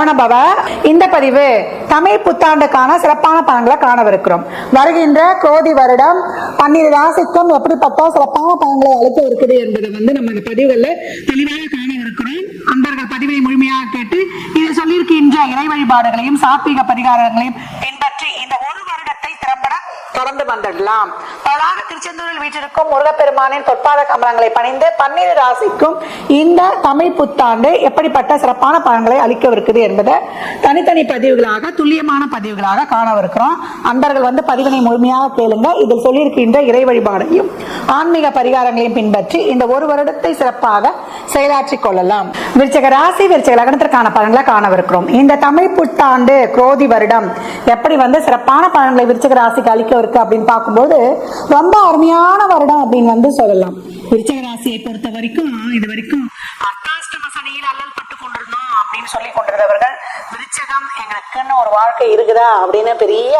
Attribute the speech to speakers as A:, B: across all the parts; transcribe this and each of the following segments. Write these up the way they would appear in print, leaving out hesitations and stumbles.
A: சரவணபவ. இந்த பதிவு தமிழ் புத்தாண்டுக்கான சிறப்பான பலன்களை காணவிருக்கிறோம். வருகின்ற குரோதி வருடம் 12 ராசிக்கும் எப்படிப்பட்ட சிறப்பான பலன்களை அளிக்க இருக்குது என்பதை நம்ம இந்த பதிவுகள்ல தெளிவாக காணவிருக்கிறோம். அன்பர்கள் பதிவை முழுமையாக கேட்டு இது சொல்லியிருக்கின்ற இறை வழிபாடுகளையும் சாத்வீக பரிகாரங்களையும் பின்பற்றி இந்த ஒரு வருடத்தை திறம்பட தொடர்ந்து வந்துடலாம். திருச்செந்தூரில் வீற்றிருக்கும் முருகப்பெருமானின் பொற்பாத கமலங்களை பணிந்து 12 ராசிக்கும் இந்த தமிழ் புத்தாண்டு எப்படிப்பட்ட சிறப்பான பலன்களை அளிக்கவிருக்குது என்பதை தனித்தனி பதிவுகளாக துல்லியமான பதிவுகளாக காணவிருக்கிறோம். அன்பர்கள் பதிவினை முழுமையாக கேளுங்க. இதில் சொல்லியிருக்கின்ற இறை வழிபாடையும் ஆன்மீக பரிகாரங்களையும் பின்பற்றி இந்த ஒரு வருடத்தை சிறப்பாக செயலாற்றிக் கொள்ளலாம். விருச்சிக ராசி விருச்சிக லக்னத்திற்கான பலன்களை காணவிருக்கிறோம். இந்த தமிழ் புத்தாண்டு குரோதி வருடம் எப்படி சிறப்பான பலன்களை விருச்சிக ராசிக்கு அளிக்க இருக்கு அப்படின்னு பார்க்கும்போது ரொம்ப அருமையான வருடம் அப்படின்னு சொல்லலாம். விருச்சிக ராசியை பொறுத்த வரைக்கும் இது வரைக்கும் அர்த்தாஷ்டம சனியில் அல்லல் பட்டு கொண்டிருந்தோம் அப்படின்னு சொல்லி கொண்டிருந்தவர்கள் விருச்சகம் எங்களுக்குன்னு ஒரு வாழ்க்கை இருக்குதா அப்படின்னு பெரிய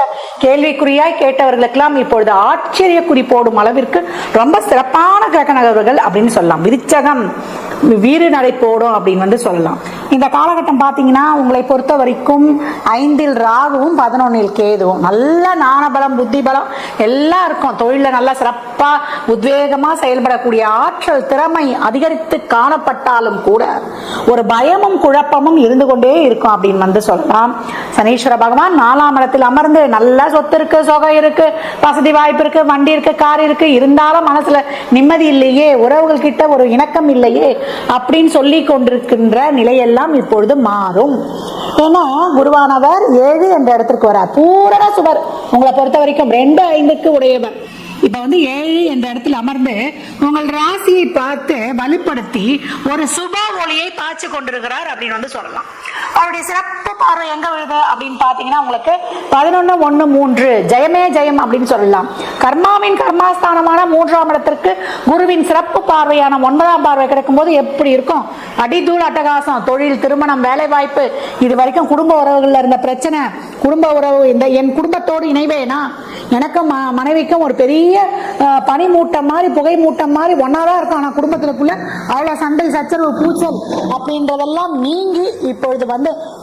A: கேள்விக்குறியாய் கேட்டவர்களுக்கெல்லாம் இப்பொழுது ஆச்சரியக்குறி போடும் அளவிற்கு ரொம்ப சிறப்பான கிரக நகர்வுகள் அப்படின்னு சொல்லலாம். விருச்சகம் வீறு நடை போடும் அப்படின்னு சொல்லலாம். இந்த காலகட்டம் பாத்தீங்கன்னா உங்களை பொறுத்த வரைக்கும் 5இல் ராகுவும் 11இல் கேதுவும் நல்ல ஞானபலம் புத்தி பலம் எல்லாம் இருக்கும். தொழில நல்லா சிறப்பா உத்வேகமா செயல்படக்கூடிய ஆற்றல் திறமை அதிகரித்து காணப்பட்டாலும் கூட ஒரு பயமும் குழப்பமும் இருந்து கொண்டே இருக்கும் அப்படின்னு சொல்லலாம். சனீஸ்வர பகவான் 4ஆம் இடத்தில் அமர்ந்து நல்ல சொத்து இருக்கு, சொகம் இருக்கு, வசதி வாய்ப்பு இருக்கு, வண்டி இருக்கு, கார் இருக்கு, இருந்தாலும் மனசுல நிம்மதி இல்லையே, உறவுகள் கிட்ட ஒரு இணக்கம் இல்லையே அப்படின்னு சொல்லி கொண்டிருக்கின்ற நிலையெல்லாம் இப்பொழுது மாறும். ஏன்னா குருவானவர் 7 என்ற இடத்திற்கு வரார். பூரண சுவர் உங்களை பொறுத்த வரைக்கும் 2-5க்கு உடையவர். இப்ப 7 என்ற இடத்தில் அமர்ந்து உங்கள் ராசியை பார்த்து வலுப்படுத்தி ஒரு சுப ஒளியை பாய்ச்சி கொண்டிருக்கிறார் அப்படின்னு சொல்லலாம். அவருடைய சிறப்பு பார்வை எங்க விழுது அப்படின்னு பாத்தீங்கன்னா உங்களுக்கு 11-1-3 ஜெயமே ஜெயம் அப்படின்னு சொல்லலாம். கர்மாவின் கர்மாஸ்தானமான 3ஆம் இடத்திற்கு குருவின் சிறப்பு பார்வையான 9ஆம் பார்வை கிடைக்கும் போது எப்படி இருக்கும்? அடிதூள் அட்டகாசம். தொழில், திருமணம், வேலை வாய்ப்பு, இது வரைக்கும் குடும்ப உறவுகள்ல இருந்த பிரச்சனை, குடும்ப உறவு இந்த என் குடும்பத்தோடு இணைவேனா, எனக்கும் மனைவிக்கும் ஒரு பெரிய பனி மூட்டம் மாதிரி புகை மூட்டம் மாதிரி ஒன்னாதான் இருக்கும். ஆனா குடும்பத்துக்குள்ள அவ்வளவு சண்டை சச்சரவு பூச்சல் அப்படின்றதெல்லாம் நீங்கி இப்பொழுது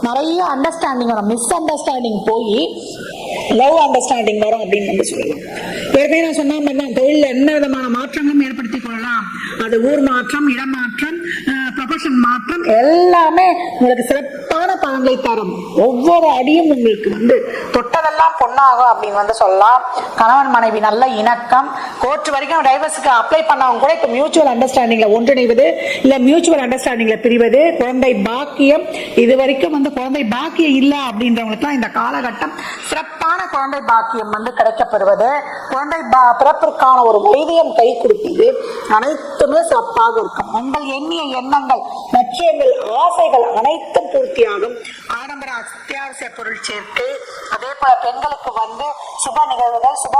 A: நிறைய அண்டர்ஸ்டாண்டிங் வரும். மிஸ் அண்டர்ஸ்டாண்டிங் போய் லவ் அண்டர்ஸ்டாண்டிங் வரும் அப்படின்னு சொல்லலாம். ஏற்கனவே நான் சொன்ன தொழில என்ன விதமான மாற்றங்களும் ஏற்படுத்திக் கொள்ளலாம். அது ஊர் மாற்றம், இடம் மாற்றம், ப்ரொஃபஷன் மாற்றம் எல்லாமே உங்களுக்கு சிறப்பான பலன்களை தரும். ஒவ்வொரு அடியும் உங்களுக்கு தொட்டதெல்லாம் பொண்ணாகும் அப்படின்னு சொல்லலாம். கணவன் மனைவி நல்ல இணக்கம், கோர்ட் வரைக்கும் டைவர்ஸுக்கு அப்ளை பண்ணவங்க கூட இப்ப மியூச்சுவல் அண்டர்ஸ்டாண்டிங்ல ஒன்றிணைவது இல்ல மியூச்சுவல் அண்டர்ஸ்டாண்டிங்ல பிரிவது, குழந்தை பாக்கியம், இது வரைக்கும் குழந்தை பாக்கியம் இல்ல அப்படின்றவங்களுக்கு இந்த காலகட்டம் சிறப்பான குழந்தை பாக்கியம் கிடைக்கப்பெறுவது, குழந்தை பிறப்பிற்கான ஒரு வைத்தியம் கை கொடுப்பது அனைத்துமே சிறப்பாக இருக்கும். உங்கள் எண்ணிய எண்ணங்கள், லட்சியங்கள், ஆசைகள் அனைத்தும் பூர்த்தியாகும். ஆடம்பர அத்தியாவசிய பொருள் சேர்த்து, அதே போல பெண்களுக்கு சுப நிகழ்வுகள், சுப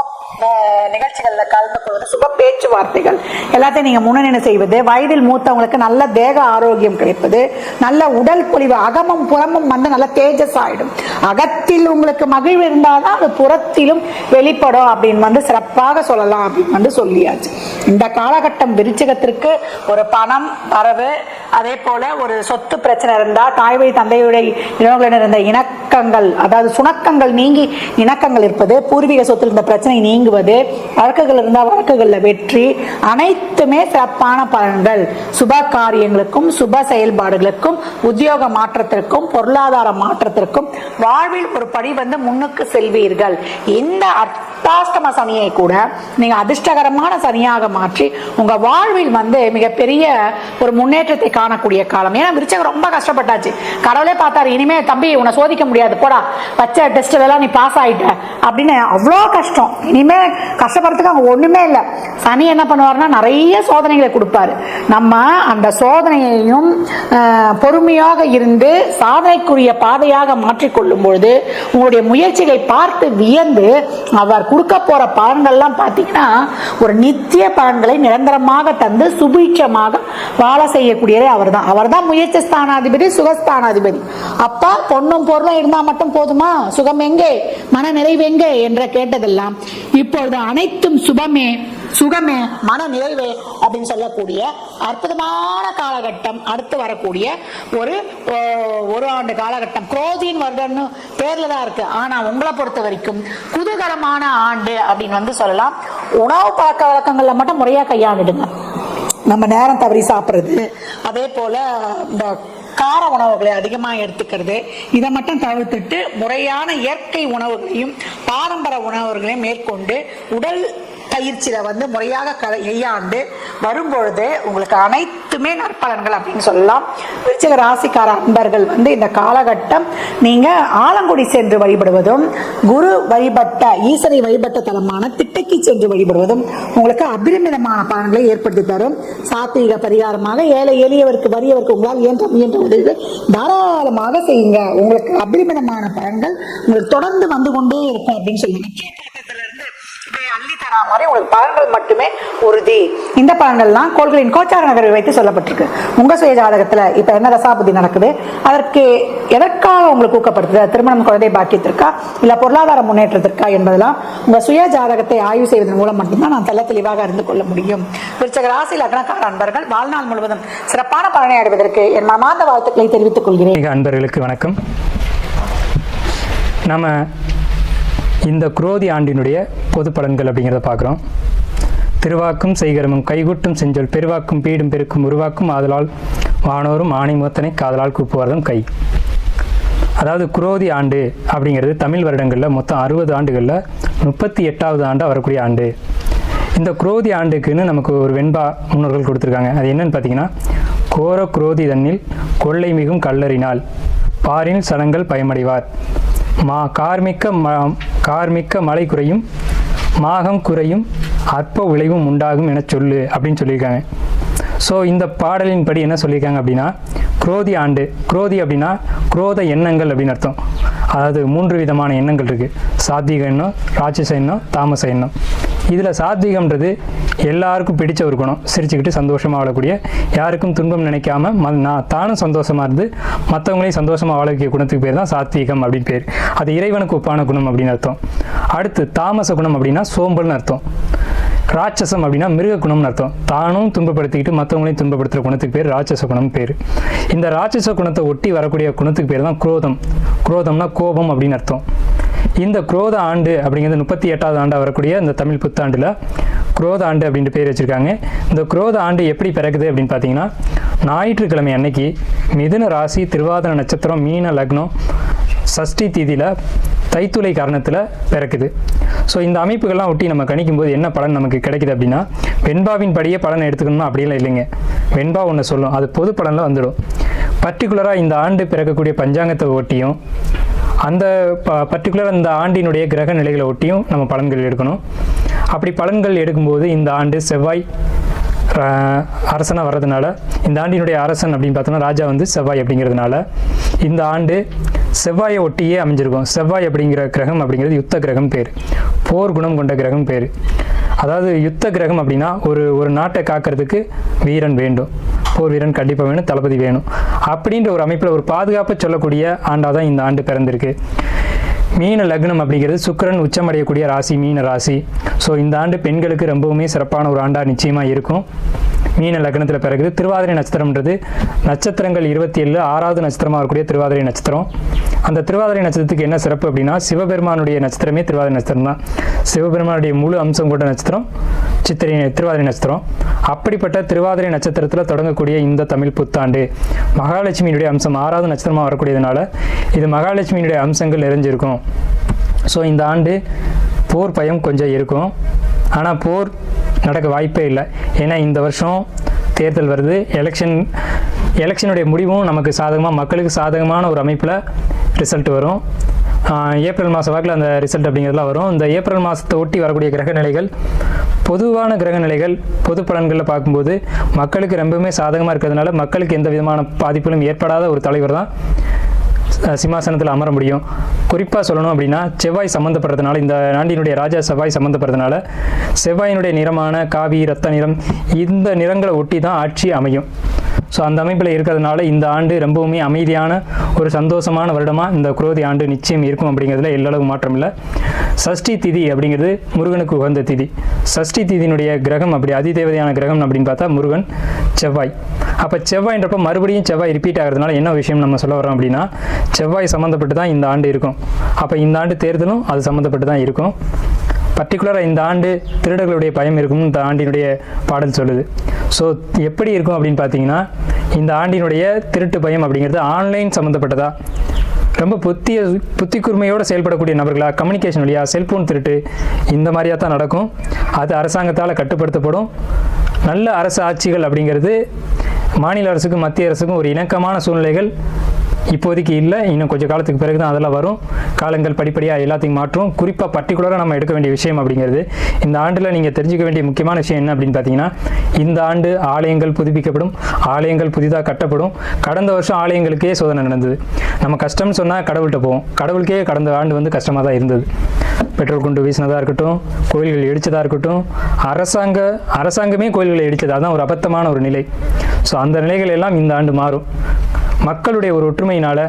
A: நிகழ்ச்சிகள்ல கலந்து கொள்வது, சுப பேச்சுவார்த்தைகள் எல்லாத்தையும் நீங்க முன்னணி செய்வது, வயதில் மூத்தவங்களுக்கு நல்ல தேக ஆரோக்கியம் கிடைப்பது, நல்ல உடல் பொலிவு, அகமும் புறமும் நல்ல தேஜஸ் ஆயிடும். அகத்தில் உங்களுக்கு மகிழ்வு இருந்தால்தான் அது புறத்திலும் வெளிப்படும் அப்படின்னு சிறப்பாக சொல்லலாம் அப்படின்னு சொல்லியாச்சு. இந்த காலகட்டம் விருச்சிகத்திற்கு ஒரு பணம் வரவு, அதே போல ஒரு சொத்து பிரச்சனை இருந்தா, தாய் வழி தந்தையுடைய இருந்த இணக்கங்கள், அதாவது சுணக்கங்கள் நீங்கி இணக்கங்கள் இருப்பது, பூர்வீக சொத்தில் இருந்த பிரச்சனை நீங்குவது, வழக்குகள் இருந்தால் வழக்குகள்ல வெற்றி, அனைத்துமே சிறப்பான பலன்கள். சுப காரியங்களுக்கும் சுப செயல்பாடுகளுக்கும் உத்தியோக மாற்றத்திற்கும் பொருளாதார மாற்றத்திற்கும் வாழ்வில் ஒரு படி முன்னுக்கு செல்வீர்கள். இந்த அர்த்தாஷ்டம சனியை கூட நீங்க அதிர்ஷ்டகரமான சனியாக மாற்றி உங்க வாழ்வில் மிகப்பெரிய ஒரு முன்னேற்றத்தை காணக்கூடிய காலம். ஏன்னா விருச்சகம் ரொம்ப கஷ்டப்பட்டாச்சு. கடவுளே பார்த்தாரு, இனிமே தம்பி உன்னை சோதிக்க முடியாது, போடா வச்ச டெஸ்ட் எல்லாம் நீ பாஸ் ஆயிட்ட அப்படின்னு. அவ்வளோ கஷ்டம். இனிமே கஷ்டப்படுறதுக்கு அங்க ஒண்ணுமே இல்லை. சனி என்ன பண்ணுவாருன்னா நிறைய சோதனைகளை கொடுப்பாரு. நம்ம அந்த சோதனையையும் பொறுமையாக இருந்து சாதனைக்குரிய பாதையாக மாற்றிக்கொள்ளும் பொழுது உங்களுடைய முயற்சிகளை பார்த்து வியந்து அவர் கொடுக்க போற பலன்கள்லாம் பார்த்தீங்கன்னா ஒரு நித்திய பலன்களை நிரந்தரமாக தந்து சுபீட்சமாக வாழ செய்யக்கூடியதே அவர்தான் முயற்சி ஸ்தானாதிபதி, சுகஸ்தானாதிபதி. அப்பா பொண்ணும் பொருளும் இருந்தா மட்டும் போதுமா? சுகம் எங்கே, மன நிறைவு எங்கே என்ற கேட்டதெல்லாம் இப்பொழுது அனைத்தும் சுபமே சுகமே, மன நிறைவே அப்படின்னு சொல்லக்கூடிய அற்புதமான காலகட்டம் அடுத்து வரக்கூடிய ஒரு ஆண்டு காலகட்டம். குரோதியின் வருடம்னு பேர்ல தான் இருக்கு, ஆனா உங்களை பொறுத்த வரைக்கும் குதூகலமான ஆண்டு அப்படின்னு சொல்லலாம். உணவு பழக்க வழக்கங்கள்ல மட்டும் முறையா கையாண்டுடுங்க. நம்ம நேரம் தவறி சாப்பிட்றது, அதே போல இந்த கார உணவுகளை அதிகமாக எடுத்துக்கிறது, இதை மட்டும் தவிர்த்துட்டு முறையான இயற்கை உணவுகளையும் பாரம்பரிய உணவுகளையும் மேற்கொண்டு உடல் பயிற்சியில முறையாக கையாண்டு வரும்பொழுது உங்களுக்கு அனைத்துமே நற்பலன்கள் அப்படின்னு சொல்லலாம். விருச்சிக ராசிக்கார அன்பர்கள் இந்த காலகட்டம் நீங்க ஆலங்குடி சென்று வழிபடுவதும், குரு வழிபட்ட ஈசனை வழிபட்ட தலமான திட்டைக்கு சென்று வழிபடுவதும் உங்களுக்கு அபரிமிதமான பலன்களை ஏற்படுத்தி தரும். சாத்வீக பரிகாரமாக ஏழை எளியவருக்கு வறியவருக்கு உங்களால் இயன்ற உதவிகள் தாராளமாக செய்யுங்க. உங்களுக்கு அபரிமிதமான பலன்கள் உங்களுக்கு தொடர்ந்து வந்து கொண்டே இருக்கும் அப்படின்னு சொல்லுங்க. மாதிரி உங்களுக்கு பலன்கள் மட்டுமே உறுதி. இந்த பலன்கள்லாம் கோள்களின் கோச்சார நகரை வைத்து சொல்லப்பட்டிருக்கு. உங்க சுய ஜாதகத்துல இப்ப என்ன தசாபுத்தி நடக்குது, அதற்கு எதற்காக உங்களுக்கு ஊக்கப்படுத்துது, திருமணம், குழந்தை பாக்கியத்திற்கா இல்ல பொருளாதார முன்னேற்றத்திற்கா என்பதெல்லாம் உங்க சுய ஜாதகத்தை ஆய்வு செய்வதன் மூலம் மட்டும்தான் நான் தெல்ல தெளிவாக அறிந்து கொள்ள முடியும். விருச்சிக ராசி லக்னக்கார அன்பர்கள் வாழ்நாள் முழுவதும் சிறப்பான பலனை அடைவதற்கு என் மனமார்ந்த வாழ்த்துக்களை தெரிவித்துக் கொள்கிறேன்.
B: அன்பர்களுக்கு வணக்கம். நம்ம இந்த குரோதி ஆண்டினுடைய பொது பலன்கள் அப்படிங்கிறத பார்க்குறோம். திருவாக்கும் செய்கரமும் கைகூட்டும் செஞ்சொல் பெருவாக்கும் பீடும் பெருக்கும் உருவாக்கும் ஆதலால் வானோரும் ஆணை மூத்தனை காதலால் கூப்புவதும் கை. அதாவது குரோதி ஆண்டு அப்படிங்கிறது தமிழ் வருடங்களில் மொத்தம் 60 ஆண்டுகளில் 38வது ஆண்டாக வரக்கூடிய ஆண்டு. இந்த குரோதி ஆண்டுக்குன்னு நமக்கு ஒரு வெண்பா முன்னோர்கள் கொடுத்துருக்காங்க. அது என்னன்னு பார்த்தீங்கன்னா, கோர குரோதி தன்னில் கொள்ளை மிகும் கல்லறினால் பாரில் சனங்கள் பயமடைவார், கார்மிக்க மழை குறையும், மாகம் குறையும், அற்ப விளைவும் உண்டாகும் என சொல்லு அப்படின்னு சொல்லியிருக்காங்க. ஸோ இந்த பாடலின் படி என்ன சொல்லியிருக்காங்க அப்படின்னா, குரோதி ஆண்டு, குரோதி அப்படின்னா குரோத எண்ணங்கள் அப்படின்னு அர்த்தம். அதாவது 3 விதமான எண்ணங்கள் இருக்குது. சாத்வீக எண்ணம், ராட்சச எண்ணம், தாமச எண்ணம். இதில் சாத்வீகம்ன்றது எல்லாருக்கும் பிடிச்ச ஒரு குணம். சிரிச்சுக்கிட்டு சந்தோஷமாக வாழக்கூடிய, யாருக்கும் துன்பம் நினைக்காம நான் தானும் சந்தோஷமாக இருந்து மற்றவங்களையும் சந்தோஷமாக வாழ வைக்கிற குணத்துக்கு பேர் தான் சாத்வீகம் அப்படின்னு பேர். அது இறைவனுக்கு ஒப்பான குணம் அப்படின்னு அர்த்தம். அடுத்து தாமச குணம் அப்படின்னா சோம்பல்னு அர்த்தம். ராட்சசம் அப்படின்னா மிருக குணம்னு அர்த்தம். தானும் துன்பப்படுத்திக்கிட்டு மற்றவங்களையும் துன்பப்படுத்துகிற குணத்துக்கு பேர் ராட்சச குணம் பேர். இந்த ராட்சச குணத்தை ஒட்டி வரக்கூடிய குணத்துக்கு பேர் தான் குரோதம். குரோதம்னா கோபம் அப்படின்னு அர்த்தம். இந்த குரோத ஆண்டு அப்படிங்கிறது 38வது ஆண்டாக வரக்கூடிய இந்த தமிழ் புத்தாண்டில் குரோத ஆண்டு அப்படின்ட்டு பேர் வச்சுருக்காங்க. இந்த குரோத ஆண்டு எப்படி பிறகுது அப்படின்னு பார்த்தீங்கன்னா, ஞாயிற்றுக்கிழமை அன்னைக்கு மிதுன ராசி, திருவாதிரை நட்சத்திரம், மீன லக்னம், சஷ்டி தீதியில் தைத்துளை காரணத்தில் பிறக்குது. ஸோ இந்த அமைப்புகள்லாம் ஒட்டி நம்ம கணிக்கும்போது என்ன பலன் நமக்கு கிடைக்குது அப்படின்னா, வெண்பாவின் படியே பலனை எடுத்துக்கணுமா அப்படிலாம் இல்லைங்க. வெண்பா ஒன்று சொல்லும், அது பொது பலனில் வந்துடும். பர்டிகுலராக இந்த ஆண்டு பிறக்கக்கூடிய பஞ்சாங்கத்தை ஒட்டியும் அந்த பர்டிகுலர் அந்த ஆண்டினுடைய கிரக நிலைகளை ஒட்டியும் நம்ம பலன்கள் எடுக்கணும். அப்படி பலன்கள் எடுக்கும்போது இந்த ஆண்டு செவ்வாய் அரசனாக வர்றதுனால, இந்த ஆண்டினுடைய அரசன் அப்படின்னு பார்த்தோம்னா ராஜா செவ்வாய் அப்படிங்கிறதுனால இந்த ஆண்டு செவ்வாயை ஒட்டியே அமைஞ்சிருக்கும். செவ்வாய் அப்படிங்கிற கிரகம் அப்படிங்கிறது யுத்த கிரகம் பேர், போர் குணம் கொண்ட கிரகம் பேர். அதாவது யுத்த கிரகம் அப்படின்னா ஒரு நாட்டை காக்கிறதுக்கு வீரன் வேண்டும், போர் வீரன் கண்டிப்பாக வேணும், தளபதி வேணும். அப்படின்ற ஒரு அமைப்பில் ஒரு பாதுகாப்பை சொல்லக்கூடிய ஆண்டாக தான் இந்த ஆண்டு பிறந்திருக்கு. மீன லக்னம் அப்படிங்கிறது சுக்கிரன் உச்சமடையக்கூடிய ராசி மீன ராசி. ஸோ இந்த ஆண்டு பெண்களுக்கு ரொம்பவுமே சிறப்பான ஒரு ஆண்டாக நிச்சயமாக இருக்கும். மீன லக்னத்தில் பிறகுது. திருவாதிரை நட்சத்திரம்ன்றது நட்சத்திரங்கள் 27 6வது நட்சத்திரமாக இருக்கக்கூடிய திருவாதிரை நட்சத்திரம். அந்த திருவாதிரை நட்சத்திரத்துக்கு என்ன சிறப்பு அப்படின்னா, சிவபெருமானுடைய நட்சத்திரமே திருவாதிரை நட்சத்திரம் தான். சிவபெருமானுடைய முழு அம்சம் கொண்ட நட்சத்திரம் திருவாதிரை நட்சத்திரம். அப்படிப்பட்ட திருவாதிரை நட்சத்திரத்தில் தொடங்கக்கூடிய இந்த தமிழ் புத்தாண்டு மகாலட்சுமியினுடைய அம்சம் 6வது நட்சத்திரமாக வரக்கூடியதுனால இது மகாலட்சுமியினுடைய அம்சங்கள் நிறைஞ்சிருக்கும். ஸோ இந்த ஆண்டு போர் பயம் கொஞ்சம் இருக்கும், ஆனால் போர் நடக்க வாய்ப்பே இல்லை. ஏன்னா இந்த வருஷம் தேர்தல் வருது, எலெக்ஷனுடைய முடிவும் நமக்கு சாதகமாக, மக்களுக்கு சாதகமான ஒரு அமைப்பில் ரிசல்ட் வரும். ஏப்ரல் மாத வாக்கில் அந்த ரிசல்ட் அப்படிங்கிறதுலாம் வரும். இந்த ஏப்ரல் மாதத்தை ஒட்டி வரக்கூடிய கிரக நிலைகள், பொதுவான கிரக நிலைகள் பொது பலன்களில் பார்க்கும்போது மக்களுக்கு ரொம்பவுமே சாதகமாக இருக்கிறதுனால மக்களுக்கு எந்த விதமான பாதிப்புகளும் ஏற்படாத ஒரு தலைவர் தான் சிம்மாசனத்தில் அமர முடியும். குறிப்பாக சொல்லணும் அப்படின்னா, செவ்வாய் சம்மந்தப்படுறதுனால, இந்த ஆண்டினுடைய ராஜா செவ்வாய் சம்மந்தப்படுறதுனால செவ்வாயினுடைய நிறமான காவி, ரத்த நிறம், இந்த நிறங்களை ஒட்டி தான் ஆட்சி அமையும். ஸோ அந்த அமைப்பில் இருக்கிறதுனால இந்த ஆண்டு ரொம்பவுமே அமைதியான ஒரு சந்தோஷமான வருடமாக இந்த குரோதி ஆண்டு நிச்சயம் இருக்கும் அப்படிங்கிறதுல எல்லளவு மாற்றம் இல்லை. சஷ்டி திதி அப்படிங்கிறது முருகனுக்கு உகந்த திதி. சஷ்டி திதியினுடைய கிரகம் அப்படி அதிதேவதையான கிரகம் அப்படின்னு பார்த்தா முருகன், செவ்வாய். அப்போ செவ்வாய்ன்றப்ப மறுபடியும் செவ்வாய் ரிப்பீட் ஆகிறதுனால என்ன விஷயம் நம்ம சொல்ல வரோம் அப்படின்னா, செவ்வாய் சம்மந்தப்பட்டு தான் இந்த ஆண்டு இருக்கும். அப்போ இந்த ஆண்டு தேர்தலும் அது சம்மந்தப்பட்டு தான் இருக்கும். பர்டிகுலராக இந்த ஆண்டு திருடர்களுடைய பயம் இருக்கும்னு இந்த ஆண்டினுடைய பாடல் சொல்லுது. ஸோ எப்படி இருக்கும் அப்படின்னு பார்த்தீங்கன்னா, இந்த ஆண்டினுடைய திருட்டு பயம் அப்படிங்கிறது ஆன்லைன் சம்மந்தப்பட்டதா, ரொம்ப புத்தி கூர்மையோடு செயல்படக்கூடிய நபர்களா, கம்யூனிகேஷன் வழியா, செல்ஃபோன் திருட்டு இந்த மாதிரியாக தான் நடக்கும். அது அரசாங்கத்தால் கட்டுப்படுத்தப்படும். நல்ல அரசு ஆட்சிகள் அப்படிங்கிறது மாநில அரசுக்கும் மத்திய அரசுக்கும் ஒரு இணக்கமான சூழ்நிலைகள் இப்போதைக்கு இல்லை. இன்னும் கொஞ்சம் காலத்துக்கு பிறகு தான் அதெல்லாம் வரும். காலங்கள் படிப்படியாக எல்லாத்தையும் மாற்றும். குறிப்பாக பர்டிகுலராக நம்ம எடுக்க வேண்டிய விஷயம் அப்படிங்கிறது, இந்த ஆண்டில் நீங்கள் தெரிஞ்சுக்க வேண்டிய முக்கியமான விஷயம் என்ன அப்படின்னு பார்த்தீங்கன்னா, இந்த ஆண்டு ஆலயங்கள் புதுப்பிக்கப்படும், ஆலயங்கள் புதிதாக கட்டப்படும். கடந்த வருஷம் ஆலயங்களுக்கே சோதனை நடந்தது. நம்ம கஷ்டம்னு சொன்னால் கடவுள்கிட்ட போவோம். கடவுளுக்கே கடந்த ஆண்டு வந்து கஷ்டமாக தான் இருந்தது. பெட்ரோல் குண்டு வீசினதாக இருக்கட்டும், கோயில்கள் இடித்ததாக இருக்கட்டும், அரசாங்கமே கோயில்களை இடித்தது. அதுதான் ஒரு அபத்தமான ஒரு நிலை. ஸோ அந்த நிலைகள் எல்லாம் இந்த ஆண்டு மாறும். மக்களுடைய ஒரு ஒற்றுமையினால்,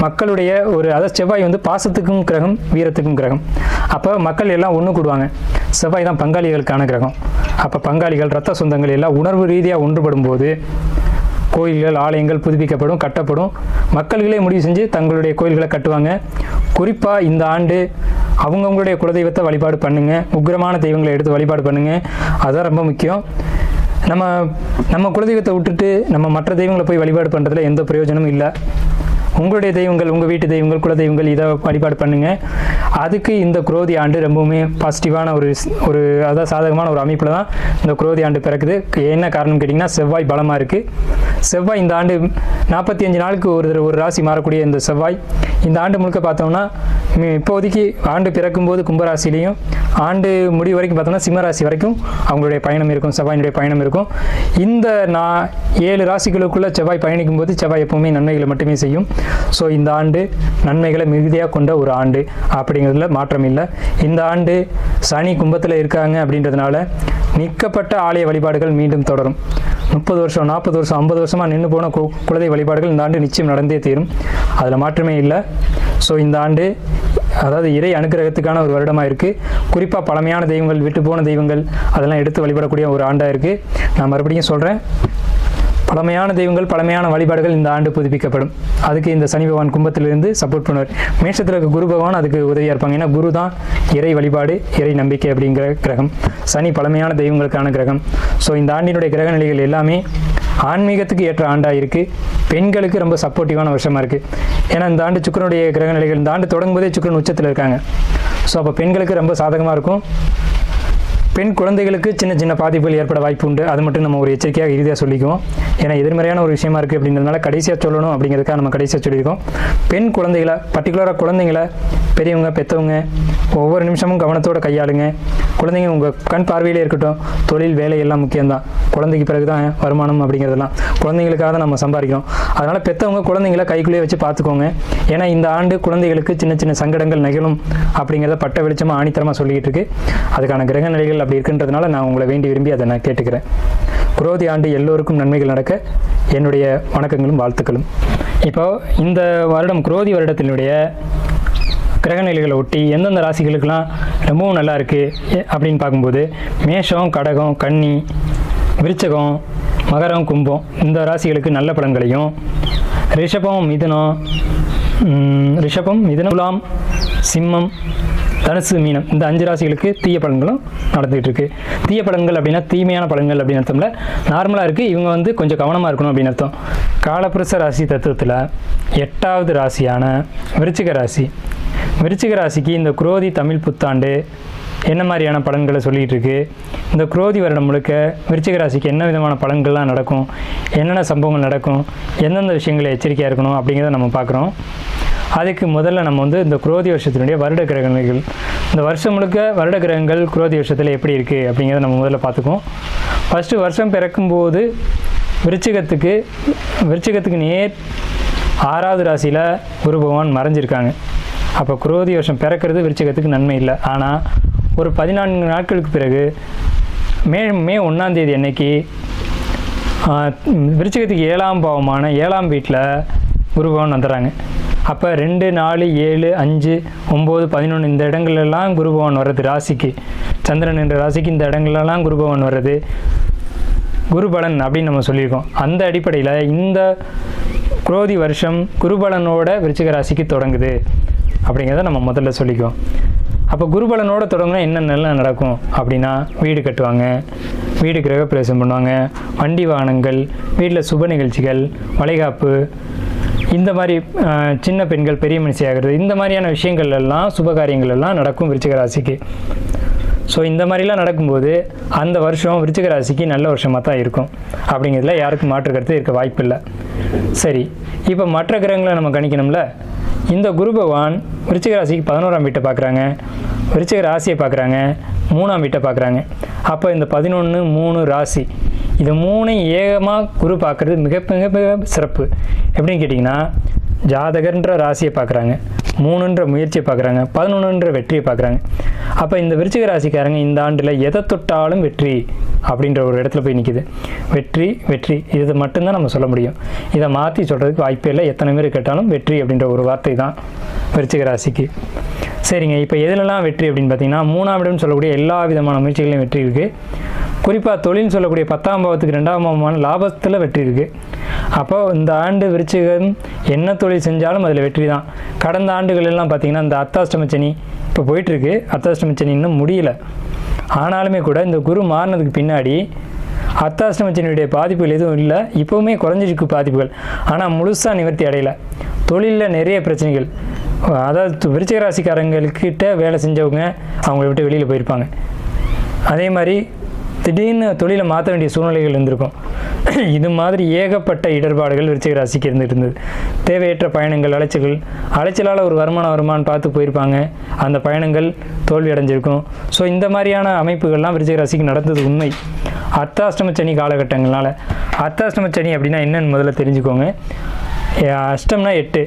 B: மக்களுடைய அதாவது செவ்வாய் வந்து பாசத்துக்கும் கிரகம், வீரத்துக்கும் கிரகம். அப்போ மக்கள் எல்லாம் ஒன்று கூடுவாங்க. செவ்வாய் தான் பங்காளிகளுக்கான கிரகம். அப்போ பங்காளிகள், ரத்த சொந்தங்கள் எல்லாம் உணர்வு ரீதியாக ஒன்றுபடும் போது கோயில்கள், ஆலயங்கள் புதுப்பிக்கப்படும், கட்டப்படும். மக்கள்களே முடிவு செஞ்சு தங்களுடைய கோயில்களை கட்டுவாங்க. குறிப்பாக இந்த ஆண்டு அவங்கவுங்களுடைய குலதெய்வத்தை வழிபாடு பண்ணுங்க. உக்கிரமான தெய்வங்களை எடுத்து வழிபாடு பண்ணுங்க. அதுதான் ரொம்ப முக்கியம். நம்ம குலதெய்வத்தை விட்டுட்டு நம்ம மற்ற தெய்வங்களை போய் வழிபாடு பண்ணுறதுல எந்த பிரயோஜனமும் இல்லை. உங்களுடைய தெய்வங்கள், உங்கள் வீட்டு தெய்வங்கள், குலதெய்வங்கள் இதை வழிபாடு பண்ணுங்கள். அதுக்கு இந்த குரோதி ஆண்டு ரொம்பவுமே பாசிட்டிவான அதாவது சாதகமான ஒரு அமைப்பில் தான் இந்த குரோதி ஆண்டு பிறக்குது. என்ன காரணம் கேட்டிங்கன்னா, செவ்வாய் பலமாக இருக்குது. செவ்வாய் இந்த ஆண்டு 45 நாளுக்கு ஒரு ராசி மாறக்கூடிய இந்த செவ்வாய் இந்த ஆண்டு முழுக்க பார்த்தோம்னா, இப்போதைக்கு ஆண்டு பிறக்கும்போது கும்பராசிலையும், ஆண்டு முடிவு வரைக்கும் பார்த்தோம்னா சிம்மராசி வரைக்கும் அவங்களுடைய பயணம் இருக்கும், செவ்வாயினுடைய பயணம் இருக்கும். இந்த 7 ராசிகளுக்குள்ளே செவ்வாய் பயணிக்கும் போது செவ்வாய் எப்பவுமே நன்மைகளை மட்டுமே செய்யும். ஸோ இந்த ஆண்டு நன்மைகளை மிகுதியாக கொண்ட ஒரு ஆண்டு அப்படிங்கிறதுல மாற்றம் இல்லை. இந்த ஆண்டு சனி கும்பத்தில் இருக்காங்க அப்படின்றதுனால நிற்கப்பட்ட ஆலய வழிபாடுகள் மீண்டும் தொடரும். 30 வருஷம், 40 வருஷம், 50 வருஷமாக நின்று போன குலதெய்வ வழிபாடுகள் இந்த ஆண்டு நிச்சயம் நடந்தே தீரும். அதில் மாற்றமே இல்லை. ஸோ இந்த ஆண்டு அதாவது இறை அனுக்கிரகத்துக்கான ஒரு வருடமாக இருக்குது. குறிப்பாக பழமையான தெய்வங்கள், விட்டு போன தெய்வங்கள் அதெல்லாம் எடுத்து வழிபடக்கூடிய ஒரு ஆண்டாக இருக்குது. நான் மறுபடியும் சொல்கிறேன், பழமையான தெய்வங்கள், பழமையான வழிபாடுகள் இந்த ஆண்டு புதுப்பிக்கப்படும். அதுக்கு இந்த சனி பகவான் கும்பத்திலிருந்து சப்போர்ட் பண்ணுவார். மேஷத்தில் இருக்க குரு பகவான் அதுக்கு உதவியாக இருப்பாங்க. ஏன்னா குரு தான் இறை வழிபாடு, இறை நம்பிக்கை அப்படிங்கிற கிரகம். சனி பழமையான தெய்வங்களுக்கான கிரகம். ஸோ இந்த ஆண்டினுடைய கிரக நிலைகள் எல்லாமே ஆன்மீகத்துக்கு ஏற்ற ஆண்டாக இருக்குது. பெண்களுக்கு ரொம்ப சப்போர்ட்டிவான வருஷமாக இருக்குது. ஏன்னா இந்த ஆண்டு சுக்கிரனுடைய கிரக நிலைகள், இந்த ஆண்டு தொடங்கும் போதே சுக்கிரன் உச்சத்தில் இருக்காங்க. ஸோ அப்போ பெண்களுக்கு ரொம்ப சாதகமாக இருக்கும். பெண் குழந்தைகளுக்கு சின்ன சின்ன பாதிப்புகள் ஏற்பட வாய்ப்பு உண்டு. அது மட்டும் நம்ம ஒரு எச்சரிக்கையாக இறுதியாக சொல்லிக்குவோம். ஏன்னா எதிர்மறையான ஒரு விஷயமா இருக்குது அப்படின்றதுனால கடைசியாக சொல்லணும் அப்படிங்கிறதுக்காக நம்ம கடைசியாக சொல்லியிருக்கோம். பெண் குழந்தைகளை, பர்டிகுலராக குழந்தைங்களை பெரியவங்க, பெற்றவங்க ஒவ்வொரு நிமிஷமும் கவனத்தோடு கையாளுங்க. குழந்தைங்க உங்கள் கண் பார்வையிலே இருக்கட்டும். தொழில், வேலை எல்லாம் முக்கியம்தான். குழந்தைக்கு பிறகு தான் வருமானம் அப்படிங்கிறதெல்லாம். குழந்தைங்களுக்காக தான் நம்ம சம்பாதிக்கிறோம். அதனால் பெற்றவங்க குழந்தைங்களை கைக்குள்ளேயே வச்சு பார்த்துக்கோங்க. ஏன்னா இந்த ஆண்டு குழந்தைகளுக்கு சின்ன சின்ன சங்கடங்கள் நிகழும் அப்படிங்கிறத பட்ட வெளிச்சமாக ஆணித்தரமாக சொல்லிக்கிட்டு இருக்கு. அதுக்கான கிரக நிலைகள் அப்படி இருக்குன்றதுனால நான் உங்களை வேண்டி விரும்பி அதை நான் கேட்டுக்கிறேன். குரோதி ஆண்டு எல்லோருக்கும் நன்மைகள் நடக்க என்னுடைய வணக்கங்களும் வாழ்த்துக்களும். இப்போ இந்த வருடம் குரோதி வருடத்தினுடைய கிரகநிலைகளை ஒட்டி எந்தெந்த ராசிகளுக்கெல்லாம் ரொம்பவும் நல்லா இருக்குது அப்படின்னு பார்க்கும்போது, மேஷம், கடகம், கன்னி, விருச்சகம், மகரம், கும்பம் இந்த ராசிகளுக்கு நல்ல பலன்களையும், ரிஷபம், மிதுனம், துலாம், சிம்மம், தனுசு, மீனம் இந்த 5 ராசிகளுக்கு தீய பலன்களும் நடந்துகிட்டு இருக்கு. தீய பலன்கள் அப்படின்னா தீமையான பலன்கள் அப்படின்னு அர்த்தம்ல, நார்மலாக இருக்குது. இவங்க வந்து கொஞ்சம் கவனமாக இருக்கணும் அப்படின்னு அர்த்தம். காலபுருஷ ராசி தத்துவத்தில் 8வது ராசியான விருச்சிக ராசி, விருச்சிக ராசிக்கு இந்த குரோதி தமிழ் புத்தாண்டு என்ன மாதிரியான பலன்களை சொல்லிகிட்டு இருக்கு, இந்த குரோதி வருடம் முழுக்க விருச்சிக ராசிக்கு என்ன விதமான பலன்கள்லாம் நடக்கும், என்னென்ன சம்பவங்கள் நடக்கும், எந்தெந்த விஷயங்களை எச்சரிக்கையாக இருக்கணும் அப்படிங்கிறத நம்ம பார்க்குறோம். அதுக்கு முதல்ல நம்ம வந்து இந்த குரோதி வருஷத்தினுடைய வருட கிரகங்கள், இந்த வருஷம் முழுக்க வருட கிரகங்கள் குரோதி வருஷத்தில் எப்படி இருக்குது அப்படிங்கிறத நம்ம முதல்ல பார்த்துக்குவோம். ஃபஸ்ட்டு வருஷம் பிறக்கும்போது விருச்சிகத்துக்கு நேர் 6வது ராசியில் குரு பகவான் மறைஞ்சிருக்காங்க. அப்போ குரோதி வருஷம் பிறக்கிறது விருச்சிகத்துக்கு நன்மை இல்லை. ஆனால் ஒரு 14 நாட்களுக்கு பிறகு மே 1ஆம் தேதி அன்னைக்கு விருச்சிகத்துக்கு 7ஆம் பாவமான 7ஆம் வீட்டில் குரு பகவான் வந்துடுறாங்க. அப்போ 2, 4, 7, 5, 9, 11 இந்த இடங்கள்லாம் குரு பகவான் வர்றது ராசிக்கு, சந்திரன் என்ற ராசிக்கு இந்த இடங்கள்லாம் குரு பகவான் வர்றது குருபலன் அப்படின்னு நம்ம சொல்லியிருக்கோம். அந்த அடிப்படையில் இந்த குரோதி வருஷம் குருபலனோட விருச்சிக ராசிக்கு தொடங்குது அப்படிங்கிறத நம்ம முதல்ல சொல்லிக்குவோம். அப்போ குருபலனோட தொடங்கினா என்னென்னலாம் நடக்கும் அப்படின்னா, வீடு கட்டுவாங்க, வீடு கிரகப்பிரவேசம் பண்ணுவாங்க, வண்டி வாகனங்கள், வீட்டில் சுப நிகழ்ச்சிகள், வளைகாப்பு, இந்த மாதிரி சின்ன பெண்கள் பெரிய மனுஷி ஆகிறது, இந்த மாதிரியான விஷயங்கள் எல்லாம் சுபகாரியங்கள் எல்லாம் நடக்கும் விருச்சிக ராசிக்கு. ஸோ இந்த மாதிரிலாம் நடக்கும்போது அந்த வருஷம் விருச்சிக ராசிக்கு நல்ல வருஷமாக தான் இருக்கும் அப்படிங்கிறதுல யாருக்கும் மாற்று கருத்து இருக்க வாய்ப்பு இல்லை. சரி, இப்போ மற்ற கிரகங்களை நம்ம கணிக்கணும்ல. இந்த குரு பகவான் விருச்சிக ராசிக்கு 11ஆம் வீட்டை பார்க்குறாங்க, விருச்சிக ராசியை பார்க்குறாங்க, 3ஆம் வீட்டை பார்க்குறாங்க. அப்போ இந்த 11, 3 ராசி இது 3 ஏகமாக குரு பார்க்குறது மிக மிக மிக சிறப்பு. எப்படின்னு கேட்டிங்கன்னா, ஜாதகர்ன்ற ராசியை பார்க்குறாங்க, 3ன்ற முயற்சியை பார்க்குறாங்க, 11ன்ற வெற்றியை பார்க்குறாங்க. அப்போ இந்த விருச்சிக ராசிக்காரங்க இந்த ஆண்டில் எதை தொட்டாலும் வெற்றி அப்படின்ற ஒரு இடத்துல போய் நிற்கிது. வெற்றி வெற்றி இது மட்டும்தான் நம்ம சொல்ல முடியும். இதை மாற்றி சொல்கிறதுக்கு வாய்ப்பே இல்லை. எத்தனை பேர் கேட்டாலும் வெற்றி அப்படின்ற ஒரு வார்த்தை தான் விருச்சிக ராசிக்கு. சரிங்க, இப்போ எதுலலாம் வெற்றி அப்படின்னு பார்த்தீங்கன்னா, 3ஆம் இடம்னு சொல்லக்கூடிய எல்லா விதமான முயற்சிகளையும் வெற்றி இருக்குது. குறிப்பாக தொழில்னு சொல்லக்கூடிய 10ஆம் பாவத்துக்கு 2ஆம் பாவமான லாபத்தில் வெற்றி இருக்குது. அப்போ இந்த ஆண்டு விருச்சிகம் என்ன தொழில் செஞ்சாலும் அதில் வெற்றி தான். கடந்த ஆண்டுகள் எல்லாம் பார்த்திங்கன்னா இந்த அர்த்தாஷ்டமச்சனி இப்போ போயிட்டுருக்கு, அர்த்தாஷ்டமச்சனி இன்னும் முடியல. ஆனாலுமே கூட இந்த குரு மாறினதுக்கு பின்னாடி அர்த்தாஷ்டமச்சனியுடைய பாதிப்புகள் எதுவும் இல்லை, இப்போவுமே குறைஞ்சிருக்கு பாதிப்புகள். ஆனால் முழுசாக நிவர்த்தி அடையலை. தொழிலில் நிறைய பிரச்சனைகள், அதாவது விருச்சிக ராசிக்காரங்கக்கிட்ட வேலை செஞ்சவங்க அவங்கள விட்டு வெளியில் போயிருப்பாங்க. அதே மாதிரி திடீர்னு தொழிலை மாற்ற வேண்டிய சூழ்நிலைகள் இருந்திருக்கும். இது மாதிரி ஏகப்பட்ட இடர்பாடுகள் விருச்சிக ராசிக்கு இருந்தது. தேவையற்ற பயணங்கள், அலைச்சலால் ஒரு வருமானம் பார்த்து போயிருப்பாங்க, அந்த பயணங்கள் தோல்வி அடைஞ்சிருக்கும். ஸோ இந்த மாதிரியான அமைப்புகள்லாம் விருச்சிக ராசிக்கு நடந்தது உண்மை. அர்த்தாஷ்டமச்சனி காலகட்டங்களால். அர்த்தாஷ்டமச்சனி அப்படின்னா என்னன்னு முதல்ல தெரிஞ்சுக்கோங்க. அஷ்டம்னா 8,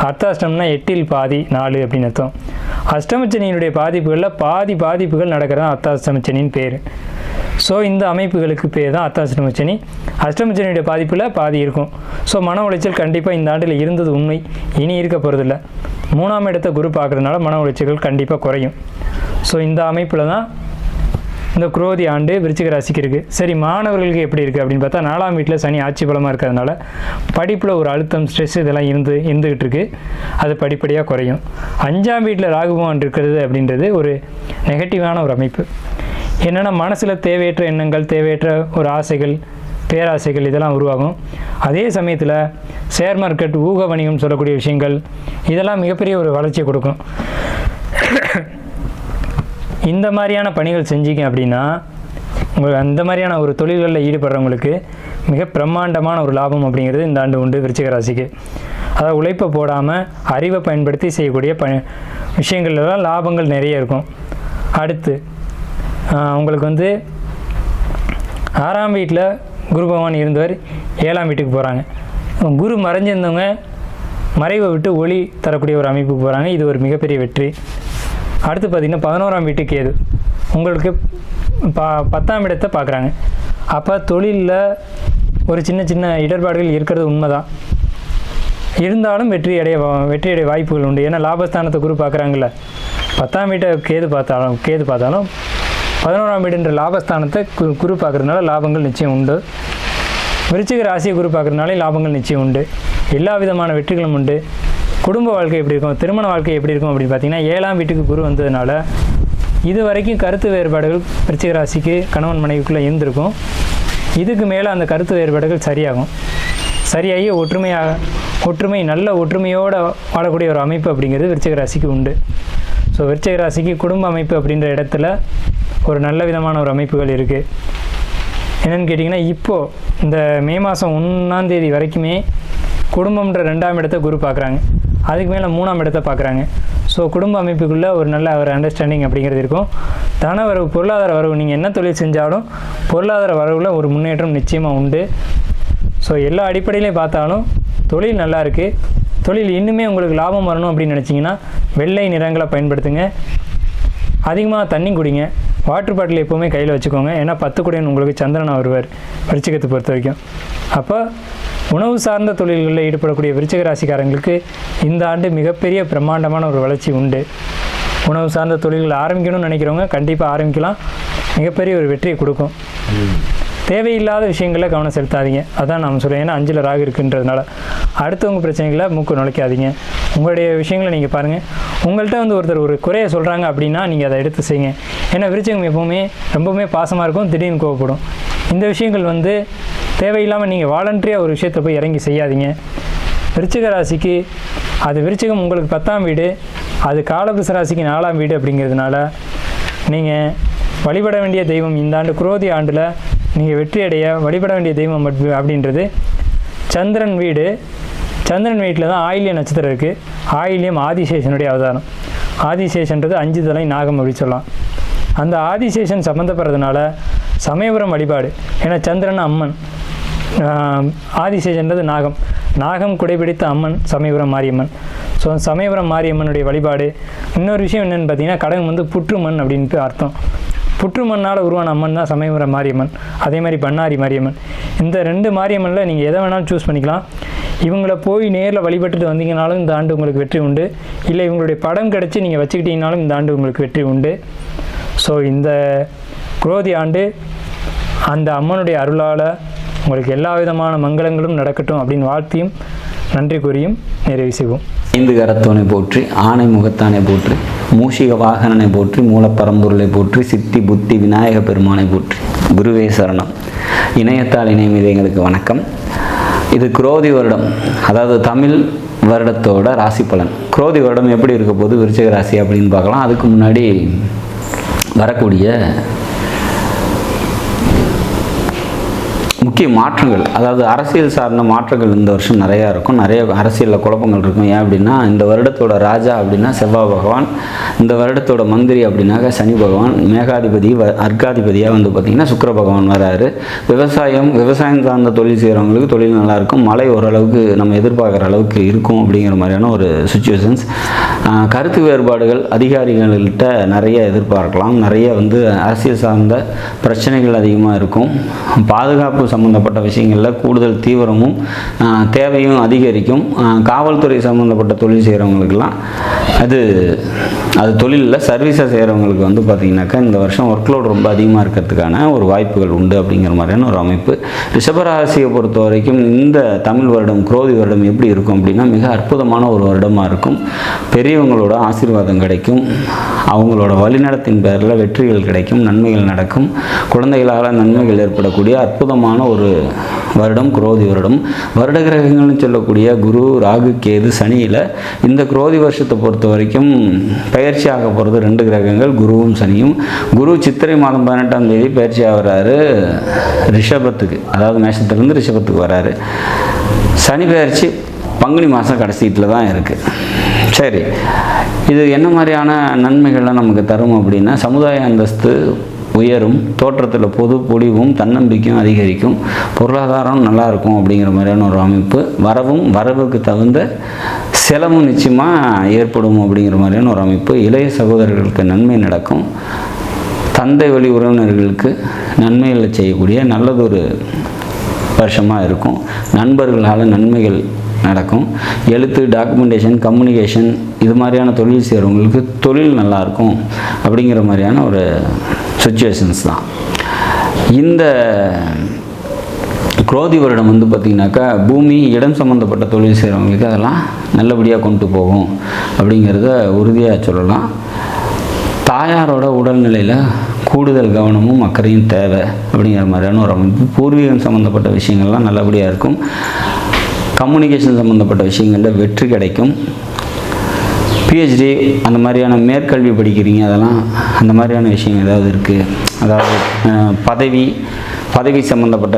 B: அர்த்தாஷ்டம்னா 8ல் பாதி 4 அப்படின்னு அர்த்தம். அஷ்டமச்சனியினுடைய பாதிப்புகளில் பாதிப்புகள் நடக்கிறது தான் அர்த்தாஷ்டமச்சனின்னு பேர். ஸோ இந்த அமைப்புகளுக்கு பேர் தான் அர்த்தாஷ்டமச்சனி. அஷ்டமச்சனியுடைய பாதிப்பில் பாதி இருக்கும். ஸோ மன உளைச்சல் கண்டிப்பாக இந்த ஆண்டில் இருந்தது உண்மை, இனி இருக்க போகிறதில்ல. 3ஆம் இடத்தை குரு பார்க்குறதுனால மன உளைச்சல்கள் கண்டிப்பாக குறையும். ஸோ இந்த அமைப்பில் தான் இந்த குரோதி ஆண்டு விருச்சிக ராசிக்கு இருக்குது. சரி, மாணவர்களுக்கு எப்படி இருக்குது அப்படின்னு பார்த்தா, 4ஆம் வீட்டில் சனி ஆட்சி பலமாக இருக்கிறதுனால படிப்பில் ஒரு அழுத்தம், ஸ்ட்ரெஸ் இதெல்லாம் இருந்துகிட்டு இருக்குது. அது படிப்படியாக குறையும். 5ஆம் வீட்டில் ராகு பகவான் இருக்கிறது அப்படின்றது ஒரு நெகட்டிவான ஒரு அமைப்பு. என்னென்னா, மனசில் தேவையற்ற எண்ணங்கள், தேவையற்ற ஒரு ஆசைகள், பேராசைகள் இதெல்லாம் உருவாகும். அதே சமயத்தில் ஷேர் மார்க்கெட், ஊக வணிகம் சொல்லக்கூடிய விஷயங்கள் இதெல்லாம் மிகப்பெரிய ஒரு வளர்ச்சியை கொடுக்கும். இந்த மாதிரியான பணிகள் செஞ்சீங்க அப்படின்னா, அந்த மாதிரியான ஒரு தொழில்களில் ஈடுபடுறவங்களுக்கு மிக பிரம்மாண்டமான ஒரு லாபம் அப்படிங்கிறது இந்த ஆண்டு உண்டு விருச்சிக ராசிக்கு. அதாவது உழைப்பை போடாமல் அறிவை பயன்படுத்தி செய்யக்கூடிய விஷயங்கள்லாம் லாபங்கள் நிறைய இருக்கும். அடுத்து உங்களுக்கு வந்து 6ஆம் வீட்டில் குரு பகவான் இருந்தவர் 7ஆம் வீட்டுக்கு போகிறாங்க. குரு மறைஞ்சிருந்தவங்க மறைவை விட்டு ஒளி தரக்கூடிய ஒரு அமைப்புக்கு போகிறாங்க. இது ஒரு மிகப்பெரிய வெற்றி. அடுத்து பார்த்திங்கன்னா 11ஆம் வீட்டுக்கு கேது உங்களுக்கு 10ஆம் இடத்தை பார்க்குறாங்க. அப்போ தொழிலில் ஒரு சின்ன இடர்பாடுகள் இருக்கிறது உண்மைதான். இருந்தாலும் வெற்றியடைய வாய்ப்புகள் உண்டு. ஏன்னா லாபஸ்தானத்தை குரு பார்க்குறாங்கல்ல. 10ஆம் வீட்டை கேது பார்த்தாலும் 11ஆம் வீடுன்ற லாபஸ்தானத்தை குரு பார்க்குறதுனால லாபங்கள் நிச்சயம் உண்டு. விருச்சிக ராசியை குரு பார்க்குறதுனாலே லாபங்கள் நிச்சயம் உண்டு. எல்லா விதமான வெற்றிகளும் உண்டு. குடும்ப வாழ்க்கை எப்படி இருக்கும், திருமண வாழ்க்கை எப்படி இருக்கும் அப்படின்னு பார்த்தீங்கன்னா, 7ஆம் வீட்டுக்கு குரு வந்ததுனால இது வரைக்கும் கருத்து வேறுபாடுகள் விருச்சிக ராசிக்கு கணவன் மனைவிக்குள்ளே இருந்திருக்கும். இதுக்கு மேலே அந்த கருத்து வேறுபாடுகள் சரியாகி ஒற்றுமை நல்ல ஒற்றுமையோடு வாழக்கூடிய ஒரு அமைப்பு அப்படிங்கிறது விருச்சிக ராசிக்கு உண்டு. ஸோ விருச்சிக ராசிக்கு குடும்ப அமைப்பு அப்படின்ற இடத்துல ஒரு நல்ல விதமான ஒரு அமைப்புகள் இருக்குது. என்னென்னு கேட்டிங்கன்னா, இப்போது இந்த மே மாதம் 1ஆம் தேதி வரைக்குமே குடும்பம்ன்ற 2ஆம் இடத்தை குரு பார்க்குறாங்க. அதுக்கு மேலே 3ஆம் இடத்தை பார்க்குறாங்க. ஸோ குடும்ப அமைப்புக்குள்ளே ஒரு நல்ல ஒரு அண்டர்ஸ்டாண்டிங் அப்படிங்கிறது இருக்கும். தன வரவு, பொருளாதார வரவு, நீங்கள் என்ன தொழில் செஞ்சாலும் பொருளாதார வரவில் ஒரு முன்னேற்றம் நிச்சயமாக உண்டு. ஸோ எல்லா அடிப்படையிலையும் பார்த்தாலும் தொழில் நல்லா இருக்குது. தொழில் இன்னுமே உங்களுக்கு லாபம் வரணும் அப்படின்னு நினச்சிங்கன்னா வெள்ளை நிறங்களை பயன்படுத்துங்க. அதிகமாக தண்ணி குடிங்க. வாட்டர் பாட்டில் எப்போவுமே கையில் வச்சுக்கோங்க. ஏன்னா 10 குடையன் உங்களுக்கு சந்திரன் வருவார் விருச்சிகத்தை பொறுத்த வரைக்கும். அப்போ உணவு சார்ந்த தொழில்களில் ஈடுபடக்கூடிய விருச்சிக ராசிக்காரங்களுக்கு இந்த ஆண்டு மிகப்பெரிய பிரம்மாண்டமான ஒரு வளர்ச்சி உண்டு. உணவு சார்ந்த தொழில்கள் ஆரம்பிக்கணும்னு நினைக்கிறவங்க கண்டிப்பாக ஆரம்பிக்கலாம். மிகப்பெரிய ஒரு வெற்றியை கொடுக்கும். தேவையில்லாத விஷயங்களில் கவனம் செலுத்தாதீங்க. அதான் நான் சொல்கிறேன். ஏன்னா 5ல் ராகு இருக்குன்றதுனால அடுத்தவங்க பிரச்சனைகளை மூக்கு நுழைக்காதீங்க. உங்களுடைய விஷயங்களை நீங்கள் பாருங்கள். உங்கள்கிட்ட ஒருத்தர் ஒரு குறையை சொல்கிறாங்க அப்படின்னா நீங்கள் அதை எடுத்து செய்யுங்க. ஏன்னா விருச்சிகம் எப்போவுமே ரொம்பவுமே பாசமாக இருக்கும், திடீர்னு கோவப்படும். இந்த விஷயங்கள் தேவையில்லாமல் நீங்கள் வாலண்டரியாக ஒரு விஷயத்தை போய் இறங்கி செய்யாதீங்க. விருச்சிக ராசிக்கு அது விருச்சிகம் உங்களுக்கு 10ஆம் வீடு, அது காலபுருஷ ராசிக்கு 4ஆம் வீடு. அப்படிங்கிறதுனால நீங்கள் வழிபட வேண்டிய தெய்வம் இந்த ஆண்டு குரோதி ஆண்டில் நீங்கள் வெற்றி அடைய வழிபட வேண்டிய தெய்வம் அப்படின்றது சந்திரன் வீடு. சந்திரன் வீட்டில் தான் ஆயில்ய நட்சத்திரம் இருக்குது. ஆயில்யம் ஆதிசேஷனுடைய அவதாரம். ஆதிசேஷன்றது 5 தலை நாகம் அப்படி சொல்லலாம். அந்த ஆதிசேஷன் சம்மந்தப்படுறதுனால சமயபுரம் வழிபாடு. ஏன்னா சந்திரன் அம்மன், ஆதிசேஷன்றது நாகம். நாகம் குடைபிடித்த அம்மன் சமயபுரம் மாரியம்மன். ஸோ சமயபுரம் மாரியம்மனுடைய வழிபாடு. இன்னொரு விஷயம் என்னென்னு பார்த்தீங்கன்னா கடகம் புற்றுமண் அப்படின்ட்டு அர்த்தம். புற்று மண்ணால் உருவான அம்மன் தான் சமயபுரம் மாரியம்மன். அதே மாதிரி பண்ணாரி மாரியம்மன். இந்த 2 மாரியம்மனில் நீங்கள் எதை வேணாலும் சூஸ் பண்ணிக்கலாம். இவங்கள போய் நேரில் வழிபட்டுட்டு வந்தீங்கனாலும் இந்த ஆண்டு உங்களுக்கு வெற்றி உண்டு. இல்லை இவங்களுடைய படம் கிடச்சி நீங்கள் வச்சுக்கிட்டீங்கனாலும் இந்த ஆண்டு உங்களுக்கு வெற்றி உண்டு. ஸோ இந்த குரோதி ஆண்டு அந்த அம்மனுடைய அருளால் உங்களுக்கு எல்லா விதமான மங்களங்களும் நடக்கட்டும் அப்படின்னு வாழ்த்தியும் நன்றி கூறியும் நிறைவு செய்வோம்.
C: 5 கரத்தோனை போற்றி, ஆணை முகத்தானை போற்றி, மூஷிக வாகனனை போற்றி, மூலப்பரம்பொருளை போற்றி, சித்தி புத்தி விநாயக பெருமானை போற்றி. குருவே சரணம். இணையத்தால் இணையமீது எங்களுக்கு வணக்கம். இது குரோதி வருடம், அதாவது தமிழ் வருடத்தோட ராசி பலன். குரோதி வருடம் எப்படி இருக்க போது விருச்சிக ராசி அப்படின்னு பார்க்கலாம். அதுக்கு முன்னாடி வரக்கூடிய முக்கிய மாற்றங்கள், அதாவது அரசியல் சார்ந்த மாற்றங்கள் இந்த வருஷம் நிறையா இருக்கும். நிறைய அரசியலில் குழப்பங்கள் இருக்கும். ஏன் அப்படின்னா இந்த வருடத்தோட ராஜா அப்படின்னா செவ்வாய் பகவான், இந்த வருடத்தோட மந்திரி அப்படின்னாக்க சனி பகவான், மேகாதிபதி அர்க்காதிபதியாக பார்த்திங்கன்னா சுக்கிர பகவான் வராரு. விவசாயம் சார்ந்த தொழில் செய்கிறவங்களுக்கு தொழில் நல்லாயிருக்கும். மழை ஓரளவுக்கு நம்ம எதிர்பார்க்குற அளவுக்கு இருக்கும் அப்படிங்கிற மாதிரியான ஒரு சுச்சுவேஷன்ஸ். கருத்து வேறுபாடுகள் அதிகாரிகள்கிட்ட நிறைய எதிர்பார்க்கலாம். நிறைய அரசியல் சார்ந்த பிரச்சனைகள் அதிகமாக இருக்கும். பாதுகாப்பு சம்பந்தப்பட்ட விஷயங்களில் கூடுதல் தீவிரமும் தேவையும் அதிகரிக்கும். காவல்துறை சம்பந்தப்பட்ட தொழில் செய்கிறவங்களுக்கெல்லாம் அது தொழிலில் சர்வீஸாக செய்கிறவங்களுக்கு பார்த்திங்கனாக்கா இந்த வருஷம் ஒர்க்லோட் ரொம்ப அதிகமாக இருக்கிறதுக்கான ஒரு வாய்ப்புகள் உண்டு அப்படிங்கிற மாதிரியான ஒரு அமைப்பு. ரிஷபராசியை பொறுத்த வரைக்கும் இந்த தமிழ் வருடம் குரோதி வருடம் எப்படி இருக்கும் அப்படின்னா மிக அற்புதமான ஒரு வருடமாக இருக்கும். பெரியவங்களோட ஆசீர்வாதம் கிடைக்கும். அவங்களோட வழிநடத்தின் பேரில் வெற்றிகள் கிடைக்கும், நன்மைகள் நடக்கும். குழந்தைகளால் நன்மைகள் ஏற்படக்கூடிய அற்புதமான ஒரு வருடம் குரோதி வருடம். வருட கிரகங்கள்னு சொல்லக்கூடிய குரு, ராகு, கேது, சனியில் இந்த குரோதி வருஷத்தை பொறுத்த வரைக்கும் பயிற்சியாக போகிறது 2 கிரகங்கள், குருவும் சனியும். குரு சித்திரை மாதம் 18ஆம் தேதி பயிற்சி ஆகிறாரு ரிஷபத்துக்கு, அதாவது மேஷத்துலேருந்து ரிஷபத்துக்கு வராரு. சனி பயிற்சி பங்குனி மாதம் கடைசியில் தான் இருக்குது. சரி, இது என்ன மாதிரியான நன்மைகள்லாம் நமக்கு தரும் அப்படின்னா சமுதாய அந்தஸ்து உயரும், தோற்றத்தில் பொது பொலிவும் தன்னம்பிக்கையும் அதிகரிக்கும், பொருளாதாரம் நல்லாயிருக்கும் அப்படிங்கிற மாதிரியான ஒரு அமைப்பு. வரவுக்கு தகுந்த செலவும் நிச்சயமாக ஏற்படும் அப்படிங்கிற மாதிரியான ஒரு அமைப்பு. இளைய சகோதரர்களுக்கு நன்மை நடக்கும். தந்தை வழி உறவினர்களுக்கு நன்மைகளை செய்யக்கூடிய நல்லதொரு வருஷமாக இருக்கும். நண்பர்களால் நன்மைகள் நடக்கும். எழுத்து, டாக்குமெண்டேஷன், கம்யூனிகேஷன் இது மாதிரியான தொழில் செய்கிறவங்களுக்கு தொழில் நல்லாயிருக்கும் அப்படிங்கிற மாதிரியான ஒரு சுச்சுவேஷன்ஸ் தான். இந்த குரோதி வருடம் பார்த்திங்கனாக்கா பூமி, இடம் சம்மந்தப்பட்ட தொழில் செய்கிறவங்களுக்கு அதெல்லாம் நல்லபடியாக கொண்டு போகும் அப்படிங்கிறத உறுதியாக சொல்லலாம். தாயாரோட உடல்நிலையில் கூடுதல் கவனமும் அக்கறையும் தேவை அப்படிங்கிற மாதிரியான ஒரு அமைப்பு. பூர்வீகம் சம்மந்தப்பட்ட விஷயங்கள்லாம் நல்லபடியாக இருக்கும். கம்யூனிகேஷன் சம்மந்தப்பட்ட விஷயங்களில் வெற்றி கிடைக்கும். பிஹெச்டி அந்த மாதிரியான மேற்கல்வி படிக்கிறீங்க, அதெல்லாம் அந்த மாதிரியான விஷயம் ஏதாவது இருக்குது. அதாவது பதவி சம்மந்தப்பட்ட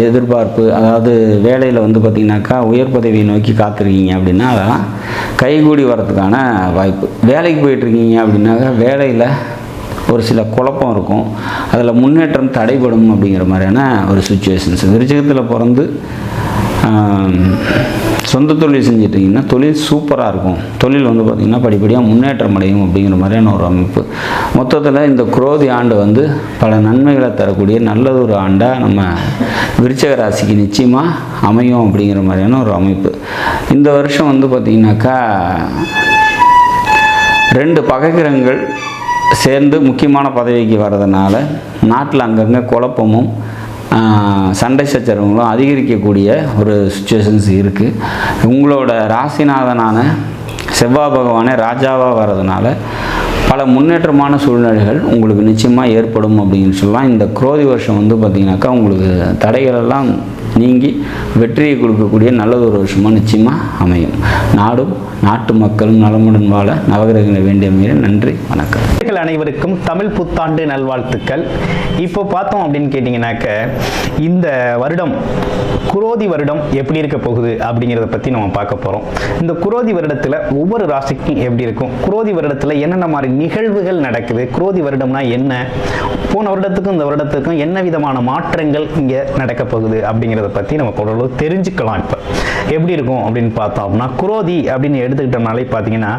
C: எதிர்பார்ப்பு, அதாவது வேலையில் பார்த்திங்கனாக்கா உயர் பதவியை நோக்கி காத்திருக்கீங்க அப்படின்னா அதெல்லாம் கைகூடி வரதுக்கான வாய்ப்பு. வேலைக்கு போயிட்டுருக்கீங்க அப்படின்னாக்கா வேலையில் ஒரு சில குழப்பம் இருக்கும், அதில் முன்னேற்றம் தடைபடும் அப்படிங்கிற மாதிரியான ஒரு சுச்சுவேஷன்ஸ். விருச்சிகத்தில் பிறந்து சொந்த தொழில் செஞ்சிட்டிங்கன்னா தொழில் சூப்பராக இருக்கும். தொழில் வந்து பார்த்திங்கன்னா படிப்படியாக முன்னேற்றம் அடையும் அப்படிங்கிற மாதிரியான ஒரு அமைப்பு. மொத்தத்தில் இந்த குரோதி ஆண்டு வந்து பல நன்மைகளை தரக்கூடிய நல்லதொரு ஆண்டாக நம்ம விருச்சிக ராசிக்கு நிச்சயமாக அமையும் அப்படிங்கிற மாதிரியான ஒரு அமைப்பு. இந்த வருஷம் வந்து பார்த்திங்கனாக்கா 2 பகைக்கிரகங்கள் சேர்ந்து முக்கியமான பதவிக்கு வர்றதுனால நாட்டில் அங்கங்கே குழப்பமும் சண்டை சச்சரவுகளும் அதிகரிக்கக்கூடிய ஒரு சுச்சுவேஷன்ஸ் இருக்குது. உங்களோட ராசிநாதனான செவ்வாய் பகவானே ராஜாவாக வர்றதுனால பல முன்னேற்றமான சூழ்நிலைகள் உங்களுக்கு நிச்சயமாக ஏற்படும் அப்படின்னு சொல்லலாம். இந்த குரோதி வருஷம் வந்து பார்த்திங்கனாக்கா உங்களுக்கு தடைகளெல்லாம் நீங்கி வெற்றியை கொடுக்கக்கூடிய நல்லதொரு வருஷமாக நிச்சயமாக அமையும். நாடும் நாட்டு மக்களும் நலமுடன் வாழ நவகிரகங்களை வேண்டிய மீற. நன்றி, வணக்கம்.
D: அனைவருக்கும் தமிழ் புத்தாண்டு நல்வாழ்த்துக்கள். இப்போ பார்த்தோம் அப்படின்னு கேட்டிங்கனாக்க இந்த வருடம் குரோதி வருடம் எப்படி இருக்க போகுது அப்படிங்கிறத பற்றி நம்ம பார்க்க போகிறோம். இந்த குரோதி வருடத்தில் ஒவ்வொரு ராசிக்கும் எப்படி இருக்கும், குரோதி வருடத்தில் என்னென்ன மாதிரி நிகழ்வுகள் நடக்குது, குரோதி வருடம்னா என்ன, போன வருடத்துக்கும் இந்த வருடத்துக்கும் என்ன விதமான மாற்றங்கள் இங்கே நடக்க போகுது அப்படிங்கிறத பற்றி நம்ம ஓரளவு தெரிஞ்சுக்கலாம். இப்போ எப்படி இருக்கும் அப்படின்னு பார்த்தோம்னா, குரோதி அப்படின்னு எடுத்துக்கிட்டோம்னாலே பார்த்தீங்கன்னா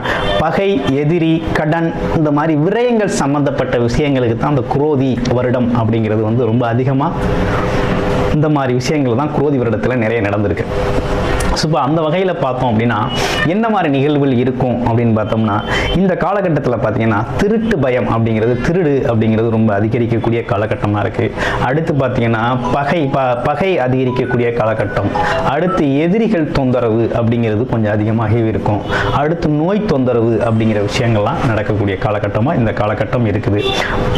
D: பகை, எதிரி, கடன், இந்த மாதிரி விரயங்கள் சம்பந்தப்பட்ட விஷயங்களுக்கு தான் அந்த குரோதி வருடம் அப்படிங்கிறது வந்து ரொம்ப அதிகமாக இந்த மாதிரி விஷயங்கள் தான் குரோதி வருடத்தில் நிறைய நடந்திருக்கு. ஸோ இப்போ அந்த வகையில் பார்த்தோம் அப்படின்னா என்ன மாதிரி நிகழ்வுகள் இருக்கும் அப்படின்னு பார்த்தோம்னா, இந்த காலகட்டத்தில் பார்த்தீங்கன்னா திருட்டு பயம் அப்படிங்கிறது, திருடு அப்படிங்கிறது ரொம்ப அதிகரிக்கக்கூடிய காலகட்டமாக இருக்குது. அடுத்து பார்த்தீங்கன்னா பகை அதிகரிக்கக்கூடிய காலகட்டம். அடுத்து எதிரிகள் தொந்தரவு அப்படிங்கிறது கொஞ்சம் அதிகமாகவே இருக்கும். அடுத்து நோய் தொந்தரவு அப்படிங்கிற விஷயங்கள்லாம் நடக்கக்கூடிய காலகட்டமாக இந்த காலகட்டம் இருக்குது.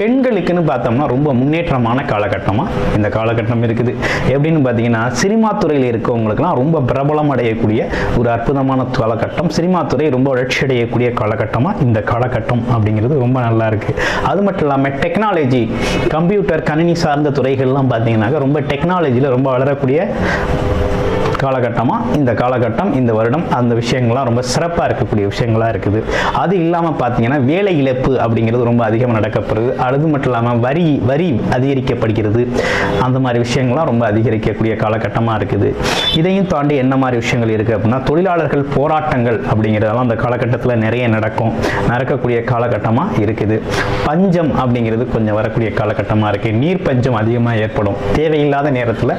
D: பெண்களுக்குன்னு பார்த்தோம்னா ரொம்ப முன்னேற்றமான காலகட்டமாக இந்த காலகட்டம் இருக்குது. எப்படின்னு பார்த்தீங்கன்னா சினிமா துறையில் இருக்கவங்களுக்குலாம் ரொம்ப பிரபலம் அடையக்கூடிய ஒரு அற்புதமான காலகட்டம். சினிமா துறை ரொம்ப வளர்ச்சி அடையக்கூடிய காலகட்டமாக இந்த காலகட்டம் அப்படிங்கிறது ரொம்ப நல்லா இருக்கு. அது மட்டும் இல்லாமல் டெக்னாலஜி, கம்ப்யூட்டர், கணினி சார்ந்த துறைகள்லாம் பார்த்தீங்கன்னாக்க ரொம்ப டெக்னாலஜியில் ரொம்ப வளரக்கூடிய காலகட்டமாக இந்த காலகட்டம், இந்த வருடம் அந்த விஷயங்கள்லாம் ரொம்ப சிறப்பாக இருக்கக்கூடிய விஷயங்களாக இருக்குது. அது இல்லாமல் பார்த்தீங்கன்னா வேலை இழப்பு அப்படிங்கிறது ரொம்ப அதிகமாக நடக்கப்படுது. அது மட்டும் இல்லாமல் வரி அதிகரிக்கப்படுகிறது. அந்த மாதிரி விஷயங்கள்லாம் ரொம்ப அதிகரிக்கக்கூடிய காலகட்டமாக இருக்குது. இதையும் தாண்டி என்ன மாதிரி விஷயங்கள் இருக்குது அப்படின்னா, தொழிலாளர்கள் போராட்டங்கள் அப்படிங்கிறதெல்லாம் அந்த காலகட்டத்தில் நிறைய நடக்கக்கூடிய காலகட்டமாக இருக்குது. பஞ்சம் அப்படிங்கிறது கொஞ்சம் வரக்கூடிய காலகட்டமாக இருக்குது. நீர் பஞ்சம் அதிகமாக ஏற்படும். தேவையில்லாத நேரத்தில்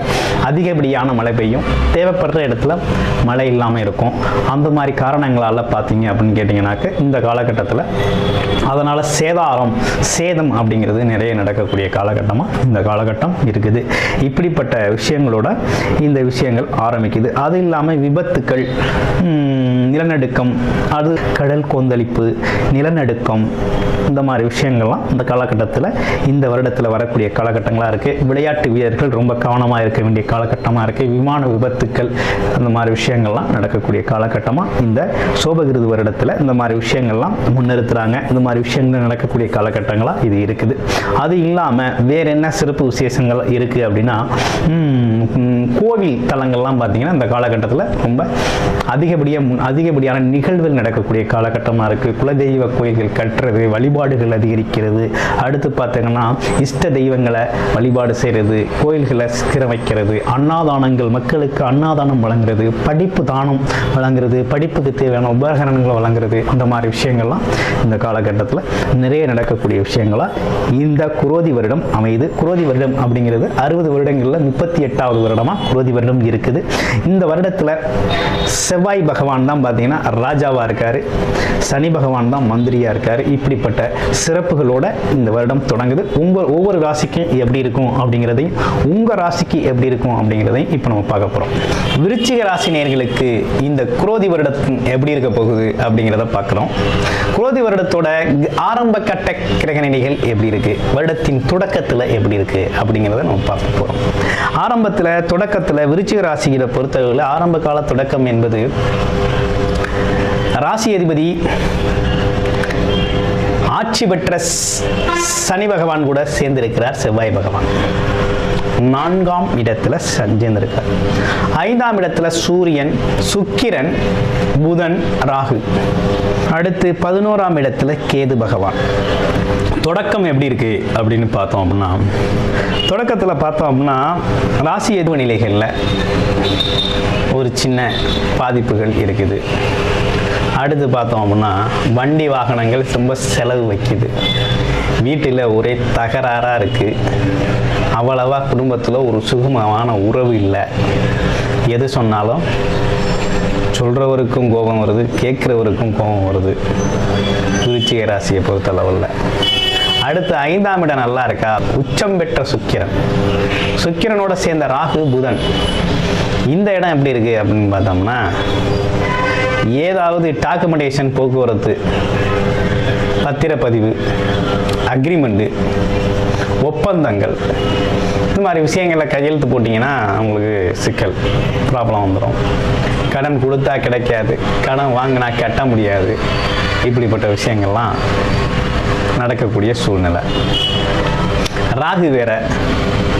D: அதிகப்படியான மழை பெய்யும், தேவைப்படுற இடத்துல மழை இல்லாமல் இருக்கும். அந்த மாதிரி காரணங்களால் பார்த்தீங்க அப்படின்னு கேட்டிங்கனாக்க இந்த காலகட்டத்தில் அதனால் சேதம் அப்படிங்கிறது நிறைய நடக்கக்கூடிய காலகட்டமாக இந்த காலகட்டம் இருக்குது. இப்படிப்பட்ட விஷயங்களோட இந்த விஷயங்கள் ஆரம்பிக்குது. அது இல்லாமல் விபத்துக்கள், நிலநடுக்கம், அது கடல் கொந்தளிப்பு, நிலநடுக்கம், இந்த மாதிரி விஷயங்கள்லாம் இந்த காலகட்டத்தில் இந்த வருடத்தில் வரக்கூடிய காலகட்டங்களாக இருக்குது. விளையாட்டு வீரர்கள் ரொம்ப கவனமாக இருக்க வேண்டிய காலகட்டமாக இருக்குது. விமான விபத்துக்கள், அந்த மாதிரி விஷயங்கள்லாம் நடக்கக்கூடிய காலகட்டமாக இந்த சோபகிருது வருடத்தில் இந்த மாதிரி விஷயங்கள்லாம் முன்னிறுத்துகிறாங்க. இந்த மாதிரி விஷயங்கள் நடக்கக்கூடிய காலகட்டங்களாக இது இருக்குது. அது இல்லாமல் வேறு என்ன சிறப்பு விசேஷங்கள் இருக்குது அப்படின்னா, கோவில் தலங்கள்லாம் பார்த்தீங்கன்னா இந்த காலகட்டத்தில் ரொம்ப அதிகப்படியான நிகழ்வுகள் நடக்கக்கூடிய காலகட்டமாக இருக்குது. குலதெய்வ கோயில்கள் கட்டுறது, வழிபாடுகள் அதிகரிக்கிறது. அடுத்து பார்த்தீங்கன்னா இஷ்ட தெய்வங்களை வழிபாடு செய்கிறது, கோயில்களை சீரமைக்கிறது, அன்னதானங்கள், மக்களுக்கு அன்னதானம் வழங்குறது, படிப்பு தானம் வழங்குறது, படிப்புக்கு தேவையான உபகரணங்களை வழங்குறது, அந்த மாதிரி விஷயங்கள்லாம் இந்த காலகட்டத்தில் நிறைய நடக்கக்கூடிய விஷயங்களாக இந்த குரோதி வருடம் அமையுது. குரோதி வருடம் அப்படிங்கிறது 60 வருடங்களில் 38வது வருடமாக குரோதி வருடம் இருக்குது. இந்த வருடத்தில் செவ்வாய் பகவான் தான் பார்த்தீங்கன்னா ராஜாவாக இருக்கார், சனி பகவான் தான் மந்திரியாக இருக்கார். இப்படிப்பட்ட சிறப்புகளோட இந்த வருடம் தொடங்குது. ஒவ்வொரு ராசிக்கும் எப்படி இருக்கும் அப்படிங்கிறதையும், உங்கள் ராசிக்கு எப்படி இருக்கும் அப்படிங்கிறதையும் இப்போ நம்ம பார்க்க போகிறோம். விருச்சிக ராசி நேயர்களுக்கு இந்த குரோதி வருடத்தின் எப்படி இருக்க போகுது அப்படிங்கிறத பார்க்குறோம். குரோதி வருடத்தோட ஆரம்ப கட்ட கிரக நிலைகள் எப்படி இருக்கு, வருடத்தின் தொடக்கத்தில் எப்படி இருக்கு அப்படிங்கிறத நம்ம பார்க்க போகிறோம். தொடக்கத்தில் விருச்சிக ராசிகளை பொறுத்தவரையில் ஆரம்ப கால தொடக்கம் என்பது ராசி அதிபதி ஆட்சி பெற்ற சனி பகவான் கூட சேர்ந்திருக்கிறார் செவ்வாய் பகவான். 4ஆம் இடத்துல சஞ்சந்திருக்கார். 5ஆம் இடத்துல சூரியன், சுக்கிரன், புதன், ராகு. அடுத்து 11ஆம் இடத்துல கேது பகவான். தொடக்கம் எப்படி இருக்கு அப்படின்னு பார்த்தோம் அப்படின்னா, தொடக்கத்தில் பார்த்தோம் அப்படின்னா ராசி எதுவு நிலைகளில் ஒரு சின்ன பாதிப்புகள் இருக்குது. அடுத்து பார்த்தோம் அப்படின்னா வண்டி வாகனங்கள் ரொம்ப செலவு வைக்குது. வீட்டில் ஒரே தகராறாக இருக்குது. அவ்வளவா குடும்பத்தில் ஒரு சுகமான உறவு இல்லை. எது சொன்னாலும் சொல்கிறவருக்கும் கோபம் வருது, கேட்குறவருக்கும் கோபம் வருது விருச்சிக ராசியை பொறுத்தளவில். அடுத்து 5ஆம் இடம் நல்லா இருக்கா, உச்சம் பெற்ற சுக்கிரன், சுக்கிரனோட சேர்ந்த ராகு, புதன். இந்த இடம் எப்படி இருக்கு அப்படின்னு பார்த்தோம்னா, ஏதாவது டாக்குமெண்டேஷன், போக்குவரத்து, பத்திரப்பதிவு, அக்ரிமெண்ட்டு, ஒப்பந்தங்கள், இந்த மாதிரி விஷயங்களில் கையெழுத்து போட்டிங்கன்னா உங்களுக்கு சிக்கல், ப்ராப்ளம் வந்துடும். கடன் கொடுத்தா கிடைக்காது, கடன் வாங்கினா கட்ட முடியாது, இப்படிப்பட்ட விஷயங்கள்லாம் நடக்கக்கூடிய சூழ்நிலை. ராகு வேற,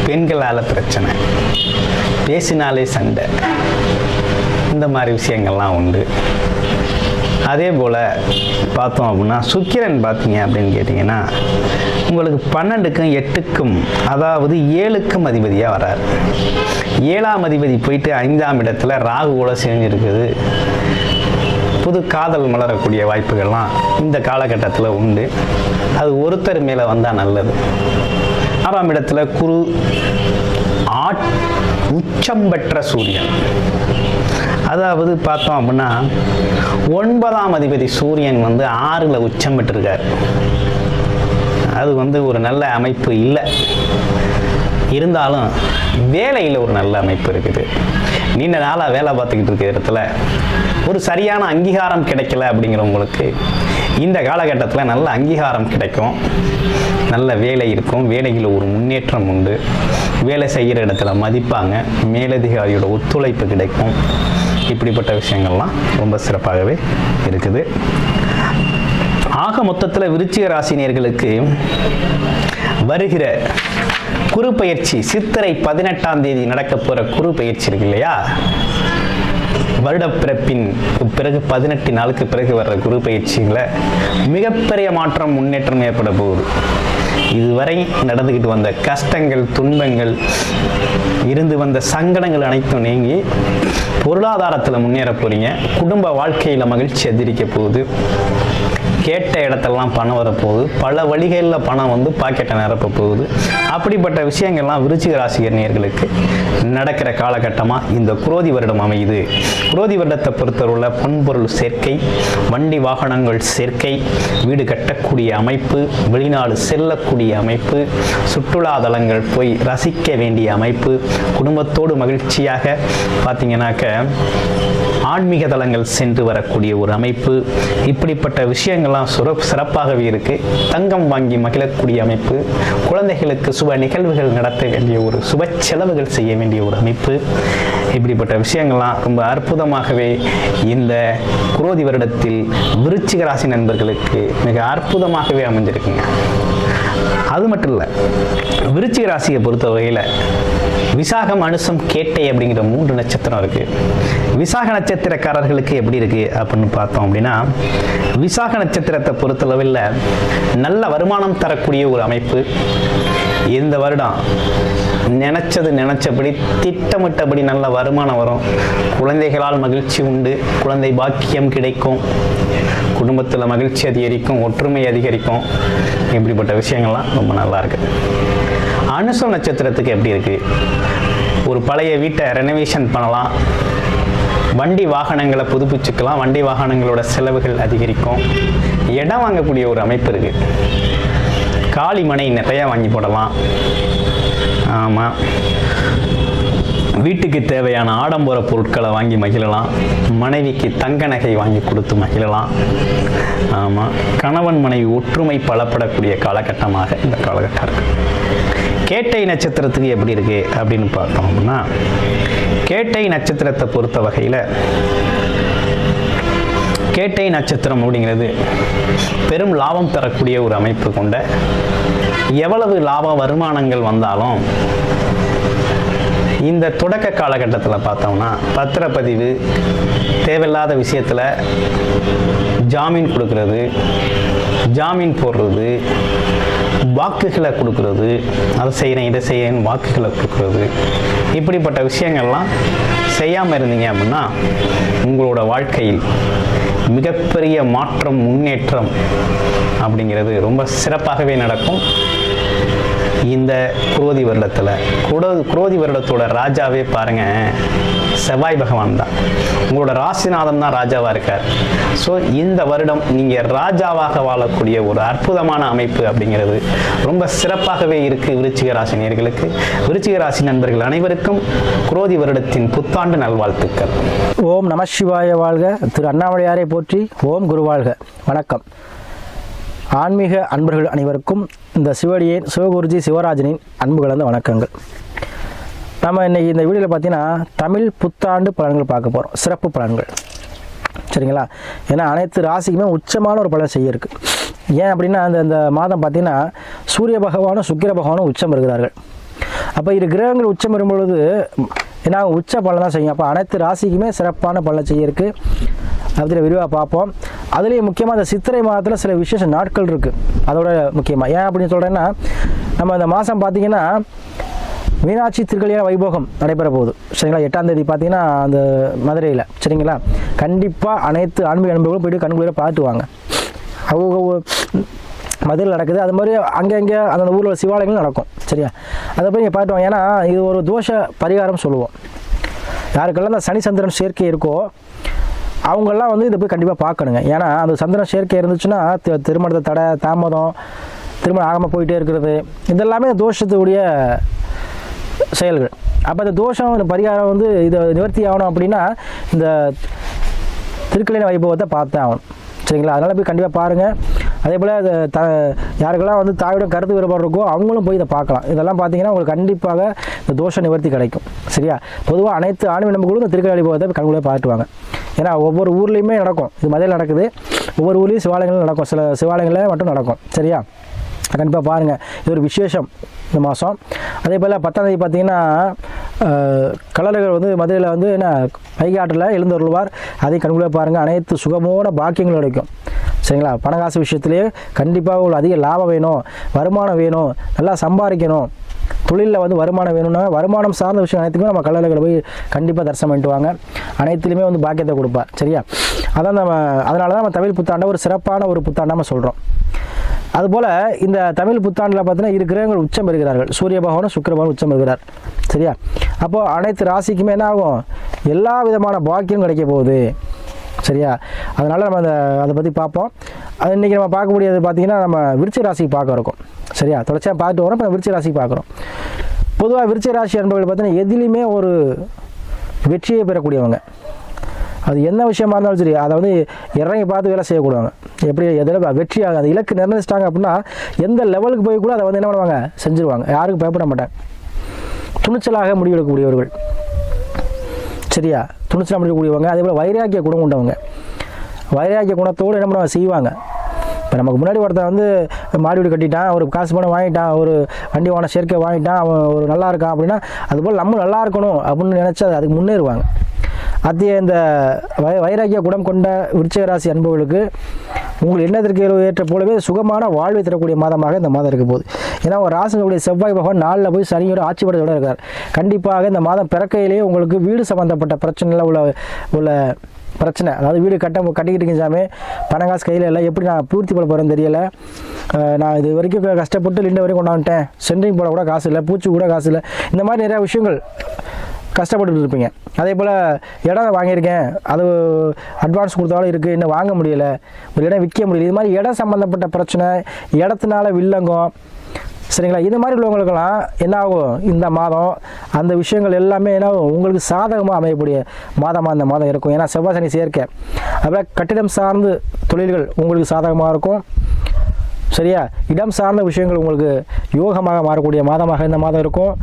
D: பெண்களால் பிரச்சனை, பேசினாலே சண்டை, இந்த மாதிரி விஷயங்கள்லாம் உண்டு. அதே போல் பார்த்தோம் அப்படின்னா சுக்கிரன் பார்த்தீங்க அப்படின்னு கேட்டிங்கன்னா உங்களுக்கு 12க்கும் 8க்கும் அதாவது 7க்கும் அதிபதியாக வரார். 7ஆம் அதிபதி போயிட்டு 5ஆம் இடத்துல ராகு கூட சேர்ந்துருக்குது. புது காதல் மலரக்கூடிய வாய்ப்புகள்லாம் இந்த காலகட்டத்தில் உண்டு. அது ஒருத்தர் மேலே வந்தால் நல்லது. 6ஆம் இடத்துல குரு, உச்சம் பெற்ற சூரியன். அதாவது பார்த்தோம் அப்படின்னா 9ஆம் அதிபதி சூரியன் 6ல் உச்சம் பெற்றிருக்கார். அது ஒரு நல்ல அமைப்பு இல்லை. இருந்தாலும் வேலையில் ஒரு நல்ல அமைப்பு இருக்குது. நீண்ட நாளாக வேலை பார்த்துக்கிட்டு இருக்கிற இடத்துல ஒரு சரியான அங்கீகாரம் கிடைக்கல அப்படிங்கிறவங்களுக்கு இந்த காலகட்டத்தில் நல்ல அங்கீகாரம் கிடைக்கும். நல்ல வேலை இருக்கும், வேலையில் ஒரு முன்னேற்றம் உண்டு, வேலை செய்கிற இடத்துல மதிப்பாங்க, மேலதிகாரியோட ஒத்துழைப்பு கிடைக்கும். இப்படிப்பட்ட விஷயங்கள்லாம் ரொம்ப சிறப்பாகவே இருக்குது. ஆக மொத்தத்தில் விருச்சிக ராசினியர்களுக்கு வருகிற குரு பயிற்சி, சித்திரை 18ஆம் தேதி நடக்க போகிற குரு பயிற்சி இருக்கு இல்லையா, வருடப்பிறப்பின் பிறகு 18 நாளுக்கு பிறகு வர்ற குரு பயிற்சியில் மிகப்பெரிய மாற்றம், முன்னேற்றம் ஏற்பட போகுது. இதுவரை நடந்துக்கிட்டு வந்த கஷ்டங்கள், துன்பங்கள், இருந்து வந்த சங்கடங்கள் அனைத்தும் நீங்கி பொருளாதாரத்தில் முன்னேற போறீங்க. குடும்ப வாழ்க்கையில் மகிழ்ச்சி அதிகரிக்க போகுது. கேட்ட இடத்தெல்லாம் பணம் வரப்போகுது. பல வழிகளில் பணம் பாக்கெட்டை நிரப்ப போகுது. அப்படிப்பட்ட விஷயங்கள்லாம் விருச்சிக ராசிகர்ணியர்களுக்கு நடக்கிற காலகட்டமாக இந்த குரோதி வருடம் அமையுது. குரோதி வருடத்தை பொறுத்தவரையுள்ள பொன்பொருள் சேர்க்கை, வண்டி வாகனங்கள் சேர்க்கை, வீடு கட்டக்கூடிய அமைப்பு, வெளிநாடு செல்லக்கூடிய அமைப்பு, சுற்றுலா தலங்கள் போய் ரசிக்க வேண்டிய அமைப்பு, குடும்பத்தோடு மகிழ்ச்சியாக பார்த்தீங்கன்னாக்க ஆன்மீக தலங்கள் சென்று வரக்கூடிய ஒரு அமைப்பு, இப்படிப்பட்ட விஷயங்கள்லாம் சிறப்பாகவே இருக்கு. தங்கம் வாங்கி மகிழக்கூடிய அமைப்பு, குழந்தைகளுக்கு சுப நிகழ்வுகள் நடத்த வேண்டிய ஒரு சுப செலவுகள் செய்ய வேண்டிய ஒரு அமைப்பு, இப்படிப்பட்ட விஷயங்கள்லாம் ரொம்ப அற்புதமாகவே இந்த குரோதி வருடத்தில் விருச்சிக ராசி நண்பர்களுக்கு மிக அற்புதமாகவே அமைஞ்சிருக்குங்க. அது மட்டும் இல்லை, விருச்சிக ராசியை பொறுத்த வகையில் விசாகம், அனுசம், கேட்டை அப்படிங்கிற 3 நட்சத்திரம் இருக்கு. விசாக நட்சத்திரக்காரர்களுக்கு எப்படி இருக்கு அப்படின்னு பார்த்தோம் அப்படின்னா, விசாக நட்சத்திரத்தை பொறுத்தளவில் நல்ல வருமானம் தரக்கூடிய ஒரு அமைப்பு. இந்த வருடம் நினைச்சபடி, திட்டமிட்டபடி நல்ல வருமானம் வரும். குழந்தைகளால் மகிழ்ச்சி உண்டு, குழந்தை பாக்கியம் கிடைக்கும், குடும்பத்தில் மகிழ்ச்சி அதிகரிக்கும், ஒற்றுமை அதிகரிக்கும். இப்படிப்பட்ட விஷயங்கள்லாம் ரொம்ப நல்லா இருக்கு. அனுசம் நட்சத்திரத்துக்கு எப்படி இருக்கு, ஒரு பழைய வீட்டை ரெனோவேஷன் பண்ணலாம், வண்டி வாகனங்களை புதுப்பிச்சுக்கலாம், வண்டி வாகனங்களோட செலவுகள் அதிகரிக்கும், இடம் வாங்கக்கூடிய ஒரு அமைப்பு இருக்கு, காலி மனை நிறைய வாங்கி போடலாம். ஆமாம், வீட்டுக்கு தேவையான ஆடம்பர பொருட்களை வாங்கி மகிழலாம், மனைவிக்கு தங்க நகை வாங்கி கொடுத்து மகிழலாம். ஆமாம், கணவன் மனைவி ஒற்றுமை பலப்படக்கூடிய காலகட்டமாக இந்த காலகட்டம் இருக்கு. கேட்டை நட்சத்திரத்துக்கு எப்படி இருக்கு அப்படின்னு பார்த்தோம்னா, கேட்டை நட்சத்திரத்தை பொறுத்த வகையில் கேட்டை நட்சத்திரம் அப்படிங்கிறது பெரும் லாபம் தரக்கூடிய ஒரு அமைப்பு கொண்ட, எவ்வளவு லாப வருமானங்கள் வந்தாலும் இந்த தொடக்க காலகட்டத்தில் பார்த்தோம்னா பத்திரப்பதிவு, தேவையில்லாத விஷயத்தில் ஜாமீன் கொடுக்கறது, ஜாமீன் போடுறது, வாக்குகளை கொடுக்கறது, அதை செய்கிறேன் இதை செய்யணும் வாக்குகளை கொடுக்கறது, இப்படிப்பட்ட விஷயங்கள்லாம் செய்யாமல் இருந்தீங்க அப்படின்னா உங்களோட வாழ்க்கையில் மிகப்பெரிய மாற்றம், முன்னேற்றம் அப்படிங்கிறது ரொம்ப சிறப்பாகவே நடக்கும். இந்த குரோதி வருடத்தில் குரோதி வருடத்தோட ராஜாவே பாருங்க செவ்வாய் பகவான் தான், உங்களோட ராசிநாதன் தான் ராஜாவாக இருக்கார். ஸோ இந்த வருடம் நீங்கள் ராஜாவாக வாழக்கூடிய ஒரு அற்புதமான அமைப்பு அப்படிங்கிறது ரொம்ப சிறப்பாகவே இருக்குது விருச்சிக ராசி நேயர்களுக்கு. விருச்சிக ராசி நண்பர்கள் அனைவருக்கும் குரோதி வருடத்தின் புத்தாண்டு நல்வாழ்த்துக்கள்.
E: ஓம் நம சிவாய வாழ்க. திரு அண்ணாமலையாரை போற்றி. ஓம் குரு வாழ்க. வணக்கம். ஆன்மீக அன்பர்கள் அனைவருக்கும் இந்த சிவடியின் சிவகுருஜி சிவராஜனின் அன்பு கலந்த வணக்கங்கள். நம்ம இன்றைக்கி இந்த வீடியோவில் பார்த்தீங்கன்னா தமிழ் புத்தாண்டு பலன்கள் பார்க்க போகிறோம், சிறப்பு பலன்கள். சரிங்களா? ஏன்னா அனைத்து ராசிக்குமே உச்சமான ஒரு பலன் செய்ய இருக்குது. ஏன் அப்படின்னா இந்த மாதம் பார்த்தீங்கன்னா சூரிய பகவானும் சுக்கிர பகவானும் உச்சம் இருக்கிறார்கள். அப்போ இரு கிரகங்கள் உச்சம் வரும் பொழுது ஏன்னா உச்ச பலன் தான் செய்யும். அப்போ அனைத்து ராசிக்குமே சிறப்பான பலன் செய்ய இருக்குது. அதில் விரிவாக பார்ப்போம். அதுலேயும் முக்கியமாக இந்த சித்திரை மாதத்தில் சில விசேஷ நாட்கள் இருக்குது. அதோட முக்கியமாக ஏன் அப்படின்னு சொல்கிறேன்னா, நம்ம இந்த மாதம் பார்த்திங்கன்னா மீனாட்சி திருக்கல்யாண வைபோகம் நடைபெற போகுது. சரிங்களா? 8ஆம் தேதி பார்த்தீங்கன்னா அந்த மதுரையில். சரிங்களா? கண்டிப்பாக அனைத்து ஆன்மீக அன்பர்களும் போய்ட்டு கண்குளிர பார்த்துட்டு வாங்க. அவங்க மதுரையில் நடக்குது. அது மாதிரி அங்கே அந்த ஊரில் சிவாலயங்கள் நடக்கும். சரியா? அதை போய் நீங்கள் பார்த்துட்டு வாங்க. ஏன்னா இது ஒரு தோஷ பரிகாரம் சொல்லுவோம். யாருக்கெல்லாம் அந்த சனி சந்திரன் சேர்க்கை இருக்கோ அவங்கெல்லாம் வந்து இதை போய் கண்டிப்பாக பார்க்கணுங்க. ஏன்னா அந்த சந்திரன் சேர்க்கை இருந்துச்சுன்னா திருமணத்தை தடை, தாமதம், திருமணம் ஆகாமல் போயிட்டே இருக்கிறது, இதெல்லாமே தோஷத்துடைய செயல்கள். அப்போ இந்த தோஷம், இந்த பரிகாரம் வந்து இதை நிவர்த்தி ஆகணும் அப்படின்னா இந்த திருக்கல்யாண வைபவத்தை பார்த்தே ஆகணும். சரிங்களா? அதனால் போய் கண்டிப்பாக பாருங்கள். அதே போல் யாருக்கெல்லாம் வந்து தாயோட கருத்து வேறுபாடு இருக்கோ அவங்களும் போய் இதை பார்க்கலாம். இதெல்லாம் பார்த்தீங்கன்னா உங்களுக்கு கண்டிப்பாக இந்த தோஷ நிவர்த்தி கிடைக்கும். சரியா? பொதுவாக அனைத்து ஆன்மீக நம்பர்களும் இந்த திருக்கல்யாண வைபவத்தை கண்குள்ளே பார்த்துவாங்க. ஏன்னா ஒவ்வொரு ஊர்லேயுமே நடக்கும். இது மதுரையில் நடக்குது. ஒவ்வொரு ஊர்லேயும் சிவாலயங்கள் நடக்கும். சில சிவாலயங்களில் மட்டும் நடக்கும். சரியா? கண்டிப்பாக பாருங்கள். இது ஒரு விசேஷம் இந்த மாதம். அதே போல் 10ஆம் தேதி பார்த்தீங்கன்னா கலர்கள் வந்து மதுரையில் வந்து என்ன வைகை ஆற்றில் எழுந்தருள்வார். அதை கண்குள்ளே பாருங்கள். அனைத்து சுகமான பாக்கியங்கள் கிடைக்கும். சரிங்களா? பணக்காசு விஷயத்துலேயே கண்டிப்பாக உங்களுக்கு அதிக லாபம் வேணும், வருமானம் வேணும், நல்லா சம்பாதிக்கணும், தொழிலில் வந்து வருமானம் வேணும்னா வருமானம் சார்ந்த விஷயம் அனைத்துக்குமே நம்ம கல்லறைகளை போய் கண்டிப்பாக தரிசனம் பண்ணிட்டு வாங்க. அனைத்துலேயுமே வந்து பாக்கியத்தை கொடுப்பார். சரியா? அதான் அதனால தான் நம்ம தமிழ் புத்தாண்டை ஒரு சிறப்பான ஒரு புத்தாண்டாக நம்ம சொல்கிறோம். அதுபோல் இந்த தமிழ் புத்தாண்டில் பார்த்தீங்கன்னா இரு கிரகங்கள் உச்சம் பெறுகிறார்கள். சூரிய பகவானும் சுக்கிர பகவானும் உச்சம் பெறுகிறார். சரியா? அப்போது அனைத்து ராசிக்குமே என்ன ஆகும்? எல்லா விதமான பாக்கியம் கிடைக்க போகுது. சரியா? அதனால் நம்ம அதை பற்றி பார்ப்போம். அது இன்றைக்கி நம்ம பார்க்கக்கூடியது பார்த்திங்கன்னா நம்ம விருச்சிக ராசிக்கு பார்க்க இருக்கோம். சரியா? தொடர்ச்சியாக பார்த்துட்டு வரோம். இப்போ விருச்சிக ராசிக்கு பார்க்குறோம். பொதுவாக விருச்சிக ராசி அன்பர்கள் பார்த்தீங்கன்னா எதிலுமே ஒரு வெற்றியை பெறக்கூடியவங்க. அது என்ன விஷயமா இருந்தாலும் சரி, அதை வந்து இறங்கி பார்த்து வேலை செய்யக்கூடாங்க. எப்படி எதில் வெற்றி ஆகும், அது இலக்கு நிர்ணயிச்சிட்டாங்க அப்படின்னா எந்த லெவலுக்கு போய் கூட அதை வந்து என்ன பண்ணுவாங்க, செஞ்சுருவாங்க. யாருக்கும் பயப்பட மாட்டாங்க. துணிச்சலாக முடிவெடுக்கக்கூடியவர்கள். சரியா? துணிச்சலாக முடிக்கக்கூடியவங்க. அதே போல் வைராக்கிய குணம் கொண்டவங்க. வைராக்கிய குணத்தோடு என்ன பண்ணுவாங்க, செய்வாங்க. இப்போ நமக்கு முன்னாடி ஒருத்தன் வந்து மாடி வீடு கட்டிட்டான், ஒரு காசு பணம் வாங்கிட்டான், ஒரு வண்டி வாங்கின சேர்க்கை வாங்கிட்டான், அவன் ஒரு நல்லா இருக்கான் அப்படின்னா அதுபோல் நம்ம நல்லா இருக்கணும் அப்படின்னு நினச்சா அதுக்கு முன்னேறுவாங்க. அத்திய இந்த வைராக்கிய குணம் கொண்ட விருச்சிக ராசி அன்பர்களுக்கு உங்கள் எண்ணத்திற்கு ஏற்ற போலவே சுகமான வாழ்வை தரக்கூடிய மாதமாக இந்த மாதம் இருக்க போகுது. ஏன்னா ஒரு ராசிகளுடைய செவ்வாய் பகவான் 4 போய் சனியோட ஆட்சி படத்தோடு இருக்கார். கண்டிப்பாக இந்த மாதம் பிறக்கையிலேயே உங்களுக்கு வீடு சம்மந்தப்பட்ட பிரச்சனையில் உள்ள பிரச்சனை, அதாவது வீடு கட்டிக்கிட்டு இருக்கேன், பணம் காசு கையில் இல்லை, எப்படி நான் பூர்த்தி பண்ண போகிறேன்னு தெரியலை, நான் இது வரைக்கும் கஷ்டப்பட்டு லிண்ட வரைக்கும் கொண்டாந்துட்டேன், சென்ட்ரிங் போட கூட காசு இல்லை, பூச்சி கூட காசு இல்லை, இந்த மாதிரி நிறையா விஷயங்கள் கஷ்டப்பட்டு இருப்பீங்க. அதே போல் இடம் வாங்கியிருக்கேன், அது அட்வான்ஸ் கொடுத்தாலும் இருக்குது, இன்னும் வாங்க முடியலை, ஒரு இடம் விற்க முடியல, இது மாதிரி இடம் சம்மந்தப்பட்ட பிரச்சனை, இடத்தினால வில்லங்கம். சரிங்களா? இது மாதிரி உள்ளவங்களுக்கெல்லாம் என்ன ஆகும், இந்த மாதம் அந்த விஷயங்கள் எல்லாமே என்ன ஆகும், உங்களுக்கு சாதகமாக அமையக்கூடிய மாதமாக இந்த மாதம் இருக்கும். ஏன்னா செவ்வாய் சனி சேர்க்கை. அப்புறம் கட்டிடம் சார்ந்து தொழில்கள் உங்களுக்கு சாதகமாக இருக்கும். சரியா? இடம் சார்ந்த விஷயங்கள் உங்களுக்கு யோகமாக மாறக்கூடிய மாதமாக இந்த மாதம் இருக்கும்.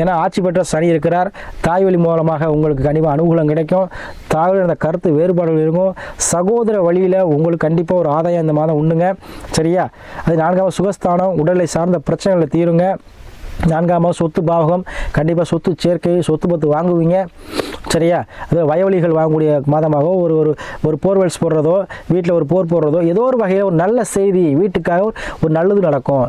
E: ஏன்னா ஆட்சி பெற்ற சனி இருக்கிறார். தாய் வழி மூலமாக உங்களுக்கு கண்டிப்பாக அனுகூலம் கிடைக்கும். தாய் அந்த கருத்து வேறுபாடுகள் இருக்கும். சகோதர வழியில் உங்களுக்கு கண்டிப்பாக ஒரு ஆதாயம் இந்த மாதம் உண்டுங்க. சரியா? அது 4ஆவது சுகஸ்தானம், உடலை சார்ந்த பிரச்சனைகளை தீருங்க. 4ஆம் சொத்து பாவகம், கண்டிப்பாக சொத்து சேர்க்கை, சொத்து பத்து வாங்குவீங்க. சரியா? அது வயவழிகள் வாங்கக்கூடிய மாதமாக ஒரு போர்வெல்ஸ் போடுறதோ, வீட்டில் ஒரு போர் போடுறதோ, ஏதோ ஒரு வகையில் ஒரு நல்ல செய்தி, வீட்டுக்காக ஒரு நல்லது நடக்கும்.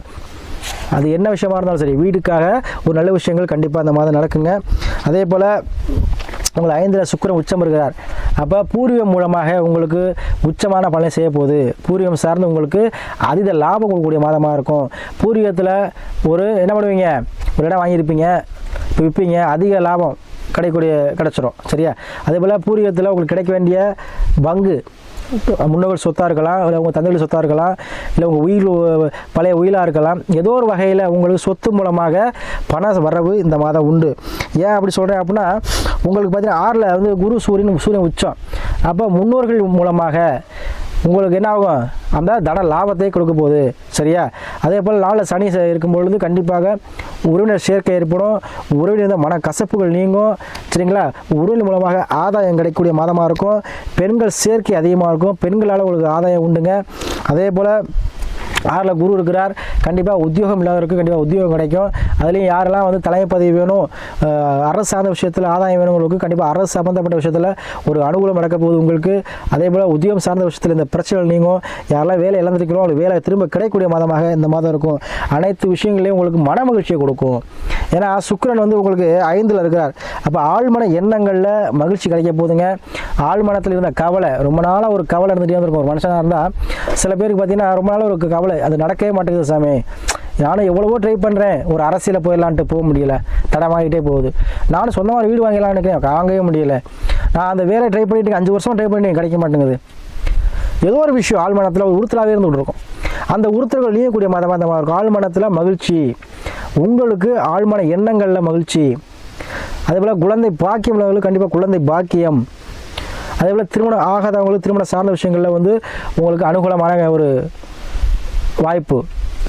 E: அது என்ன விஷயமா இருந்தாலும் சரி, வீட்டுக்காக ஒரு நல்ல விஷயங்கள் கண்டிப்பாக அந்த மாதம் நடக்குங்க. அதே போல் உங்களை 5ல் சுக்கிரன் உச்சம் இருக்கிறார். அப்போ பூர்வீகம் மூலமாக உங்களுக்கு உச்சமான பலனை செய்ய போகுது. பூர்வீகம் சார்ந்து உங்களுக்கு அதீத லாபம் கொடுக்கக்கூடிய மாதமாக இருக்கும். பூர்வீகத்தில் என்ன பண்ணுவீங்க, ஒரு இடம் வாங்கியிருப்பீங்க, இப்போ விற்பீங்க, அதிக லாபம் கிடச்சிரும். சரியா? அதே போல் பூர்வீகத்தில் உங்களுக்கு கிடைக்க வேண்டிய பங்கு, முன்னோர்கள் சொத்தாக இருக்கலாம், இல்லை உங்கள் தந்தைகள் சொத்தாக இருக்கலாம், இல்லை உங்கள் பழைய உயிலாக இருக்கலாம், ஏதோ ஒரு வகையில் உங்களுக்கு சொத்து மூலமாக பண வரவு இந்த மாதம் உண்டு. ஏன் அப்படி சொல்கிறேன் அப்படின்னா, உங்களுக்கு பார்த்தீங்கன்னா 6ல் குரு சூரியன் உச்சம். அப்போ முன்னோர்கள் மூலமாக உங்களுக்கு என்ன ஆகும், அந்த தன லாபத்தை கொடுக்க போகுது. சரியா? அதே போல் 4 சனி இருக்கும் பொழுது கண்டிப்பாக உறவினர் சேர்க்கை ஏற்படும். உறவினர் மன கசப்புகள் நீங்கும். சரிங்களா? உறவினர் மூலமாக ஆதாயம் கிடைக்கக்கூடிய மாதமாக இருக்கும். பெண்கள் சேர்க்கை அதிகமாக இருக்கும். பெண்களால் உங்களுக்கு ஆதாயம் உண்டுங்க. அதே போல் 6ல் குரு இருக்கிறார். கண்டிப்பாக உத்தியோகம் இல்லாதவருக்கு கண்டிப்பாக உத்தியோகம் கிடைக்கும். அதுலேயும் யாரெல்லாம் தலைமை பதவி வேணும், அரசு சார்ந்த விஷயத்தில் ஆதாயம் வேணுங்களுக்கு கண்டிப்பாக அரசு சம்மந்தப்பட்ட விஷயத்தில் ஒரு அனுகூலம் நடக்க போகுது உங்களுக்கு. அதே போல் உத்தியோகம் சார்ந்த விஷயத்தில் இந்த பிரச்சனைகள் நீங்கும். யாரெல்லாம் வேலை இழந்திருக்கிறோம் அவங்களுக்கு வேலை திரும்ப கிடைக்கக்கூடிய மாதமாக இந்த மாதம் இருக்கும். அனைத்து விஷயங்களையும் உங்களுக்கு மன மகிழ்ச்சியை கொடுக்கும். ஏன்னா சுக்கிரன் உங்களுக்கு 5ல் இருக்கிறார். அப்போ ஆழ்மன எண்ணங்களில் மகிழ்ச்சி கிடைக்க போகுதுங்க. ஆழ்மனத்தில் இருந்த கவலை, ரொம்ப நாளாக ஒரு கவலை இருந்துகிட்டே இருக்கும். ஒரு மனுஷனாக இருந்தால் சில பேருக்கு பார்த்தீங்கன்னா ரொம்ப நாளாக ஒரு கவலை, அது நடக்கவே மாட்டேங்குது சாமி, நானும் எவ்வளவோ ட்ரை பண்ணுறேன், ஒரு அரசியலில் போயிடலான்ட்டு போக முடியல, தடமாகிட்டே போகுது. நானும் சொந்தமாக வீடு வாங்கலாம்னு நினைக்கிறேன், வாங்கவே முடியல. நான் அந்த வேலை ட்ரை பண்ணிட்டு 5 வருஷம் ட்ரை பண்ணி கிடைக்க மாட்டேங்குது. ஏதோ ஒரு விஷயம் ஆழ்மனத்தில் ஒரு உறுத்தலாகவே இருந்துகிட்டு இருக்கும். அந்த உறுத்தல்கள் நீங்கக்கூடிய மாதமாக அந்த மாதிரி இருக்கும். ஆழ்மனத்தில் மகிழ்ச்சி, உங்களுக்கு ஆழ்மன எண்ணங்களில் மகிழ்ச்சி. அதே போல் குழந்தை பாக்கியம் உள்ளவங்களுக்கு கண்டிப்பாக குழந்தை பாக்கியம். அதே போல் திருமணம் ஆகாதவங்களுக்கு திருமணம் சார்ந்த விஷயங்களில் உங்களுக்கு அனுகூலமான ஒரு வாய்ப்பு.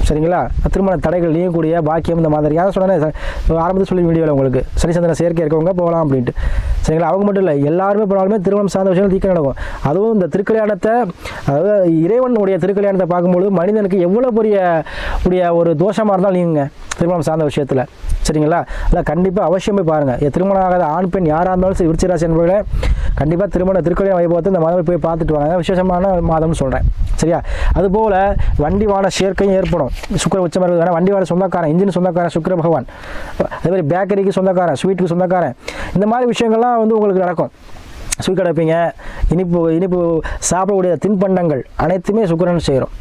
E: சரிங்களா? திருமண தடைகள் நீங்கக்கூடிய பாக்கியம் இந்த மாதிரி. யாரும் சொன்னேன் ஆரம்பத்தில் சொல்லி வீடியோவில் உங்களுக்கு சனி சந்திரன் சேர்க்கை இருக்கவங்க போகலாம் அப்படின்ட்டு. சரிங்களா? அவங்க மட்டும் இல்லை, எல்லாருமே போனாலுமே திருமணம் சார்ந்த விஷயங்கள் தீக்க நடக்கும். அதுவும் இந்த திருக்கல்யாணத்தை, அதாவது இறைவனுடைய திருக்கல்யாணத்தை பார்க்கும்போது மனிதனுக்கு எவ்வளோ பெரிய ஒரு தோஷமாக இருந்தாலும் நீங்க திருமணம் சார்ந்த விஷயத்தில். சரிங்களா? அதான் கண்டிப்பாக அவசியம் போய் பாருங்கள். திருமணம் ஆகாத ஆண் பெண் யாராக இருந்தாலும் சரி, விருச்சிக ராசி என்பவர்களே கண்டிப்பாக திருக்கல்யாண வைபவத்தை இந்த மாதம் போய் பார்த்துட்டு வாங்க. விசேஷமான மாதம்னு சொல்கிறேன். சரியா? அதுபோல் வண்டி வாகன சேர்க்கையும் ஏற்படும். சுக்கிர உச்சமாக இருக்கிறதுனால வண்டி வாகன சொந்தக்காரன், இன்ஜின் சொந்தக்காரன் சுக்கிர பகவான். அதே மாதிரி பேக்கரிக்கு சொந்தக்காரன், ஸ்வீட்டுக்கு சொந்தக்காரன், இந்த மாதிரி விஷயங்கள்லாம் உங்களுக்கு நடக்கும். ஸ்வீட் கிடைப்பீங்க, இனிப்பு சாப்பிடக்கூடிய தின்பண்டங்கள் அனைத்துமே சுக்கிரன் செய்கிறோம்.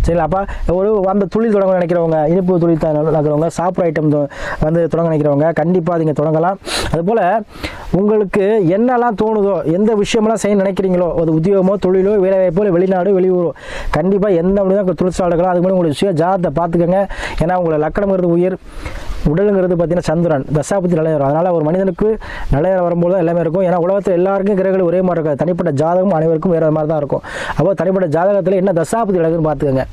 E: சரிங்களா? அப்போ அந்த தொழில் தொடங்க நினைக்கிறவங்க, இனிப்பு தொழில் நடக்கிறவங்க, சாப்பிட்ற ஐட்டம் தொடங்க நினைக்கிறவங்க கண்டிப்பாக நீங்கள் தொடங்கலாம். அதுபோல் உங்களுக்கு என்னெல்லாம் தோணுதோ, எந்த விஷயமெல்லாம் செய்ய நினைக்கிறீங்களோ, ஒரு உத்தியோகமோ தொழிலோ வேலைவாய்ப்போ வெளிநாடு வெளியூரோ, கண்டிப்பாக எந்த முடியும் தொழிற்சாலைகளோ அதுக்கு முன்னாடி உங்களுக்கு சுய ஜாதத்தை பார்த்துக்கோங்க. ஏன்னா உங்களை லக்கணங்கிறது உயிர், உடலுங்கிறது பார்த்தீங்கன்னா சந்திரன், தசாபத்தி நல்ல நேரம். அதனால் ஒரு மனிதனுக்கு நல்ல நேரம் வரும்போது எல்லாமே இருக்கும். ஏன்னா உலகத்தில் எல்லாருக்கும் கிரகங்கள் ஒரே மாதிரி இருக்காது. தனிப்பட்ட ஜாதகம் அனைவருக்கும் வேறு மாதிரி தான் இருக்கும். அப்போ தனிப்பட்ட ஜாதகத்தில் என்ன தசாபத்தி நடக்குதுன்னு பார்த்துக்கோங்க.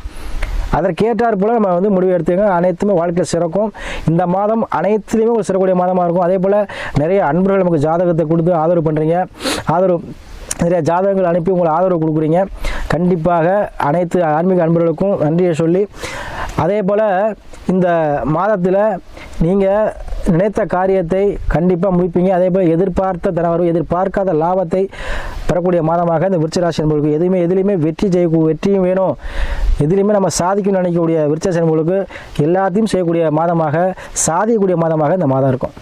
E: அதற்கேற்றார் போல் நம்ம முடிவு எடுத்துங்க. அனைத்துமே வாழ்க்கையில் சிறக்கும். இந்த மாதம் அனைத்துலேயுமே ஒரு சிறக்கூடிய மாதமாக இருக்கும். அதே போல் நிறைய அன்பர்கள் நமக்கு ஜாதகத்தை கொடுத்து ஆதரவு பண்ணுறீங்க. நிறைய ஜாதகங்கள் அனுப்பி உங்களை ஆதரவு கொடுக்குறீங்க. கண்டிப்பாக அனைத்து ஆன்மீக அன்பர்களுக்கும் நன்றியை சொல்லி, அதே போல் இந்த மாதத்தில் நீங்கள் நினைத்த காரியத்தை கண்டிப்பாக முடிப்பீங்க. அதே போல் எதிர்பார்த்த தனவரும் எதிர்பார்க்காத லாபத்தை பெறக்கூடிய மாதமாக இந்த விருச்சிக ராசி என்பவர்களுக்கு எதுலேயுமே வெற்றியும் வேணும், எதுலேயுமே நம்ம சாதிக்கும் நினைக்கக்கூடிய விருச்சிக ராசி என்பவர்களுக்கு எல்லாத்தையும் செய்யக்கூடிய மாதமாக, சாதிக்கக்கூடிய மாதமாக இந்த மாதம் இருக்கும்.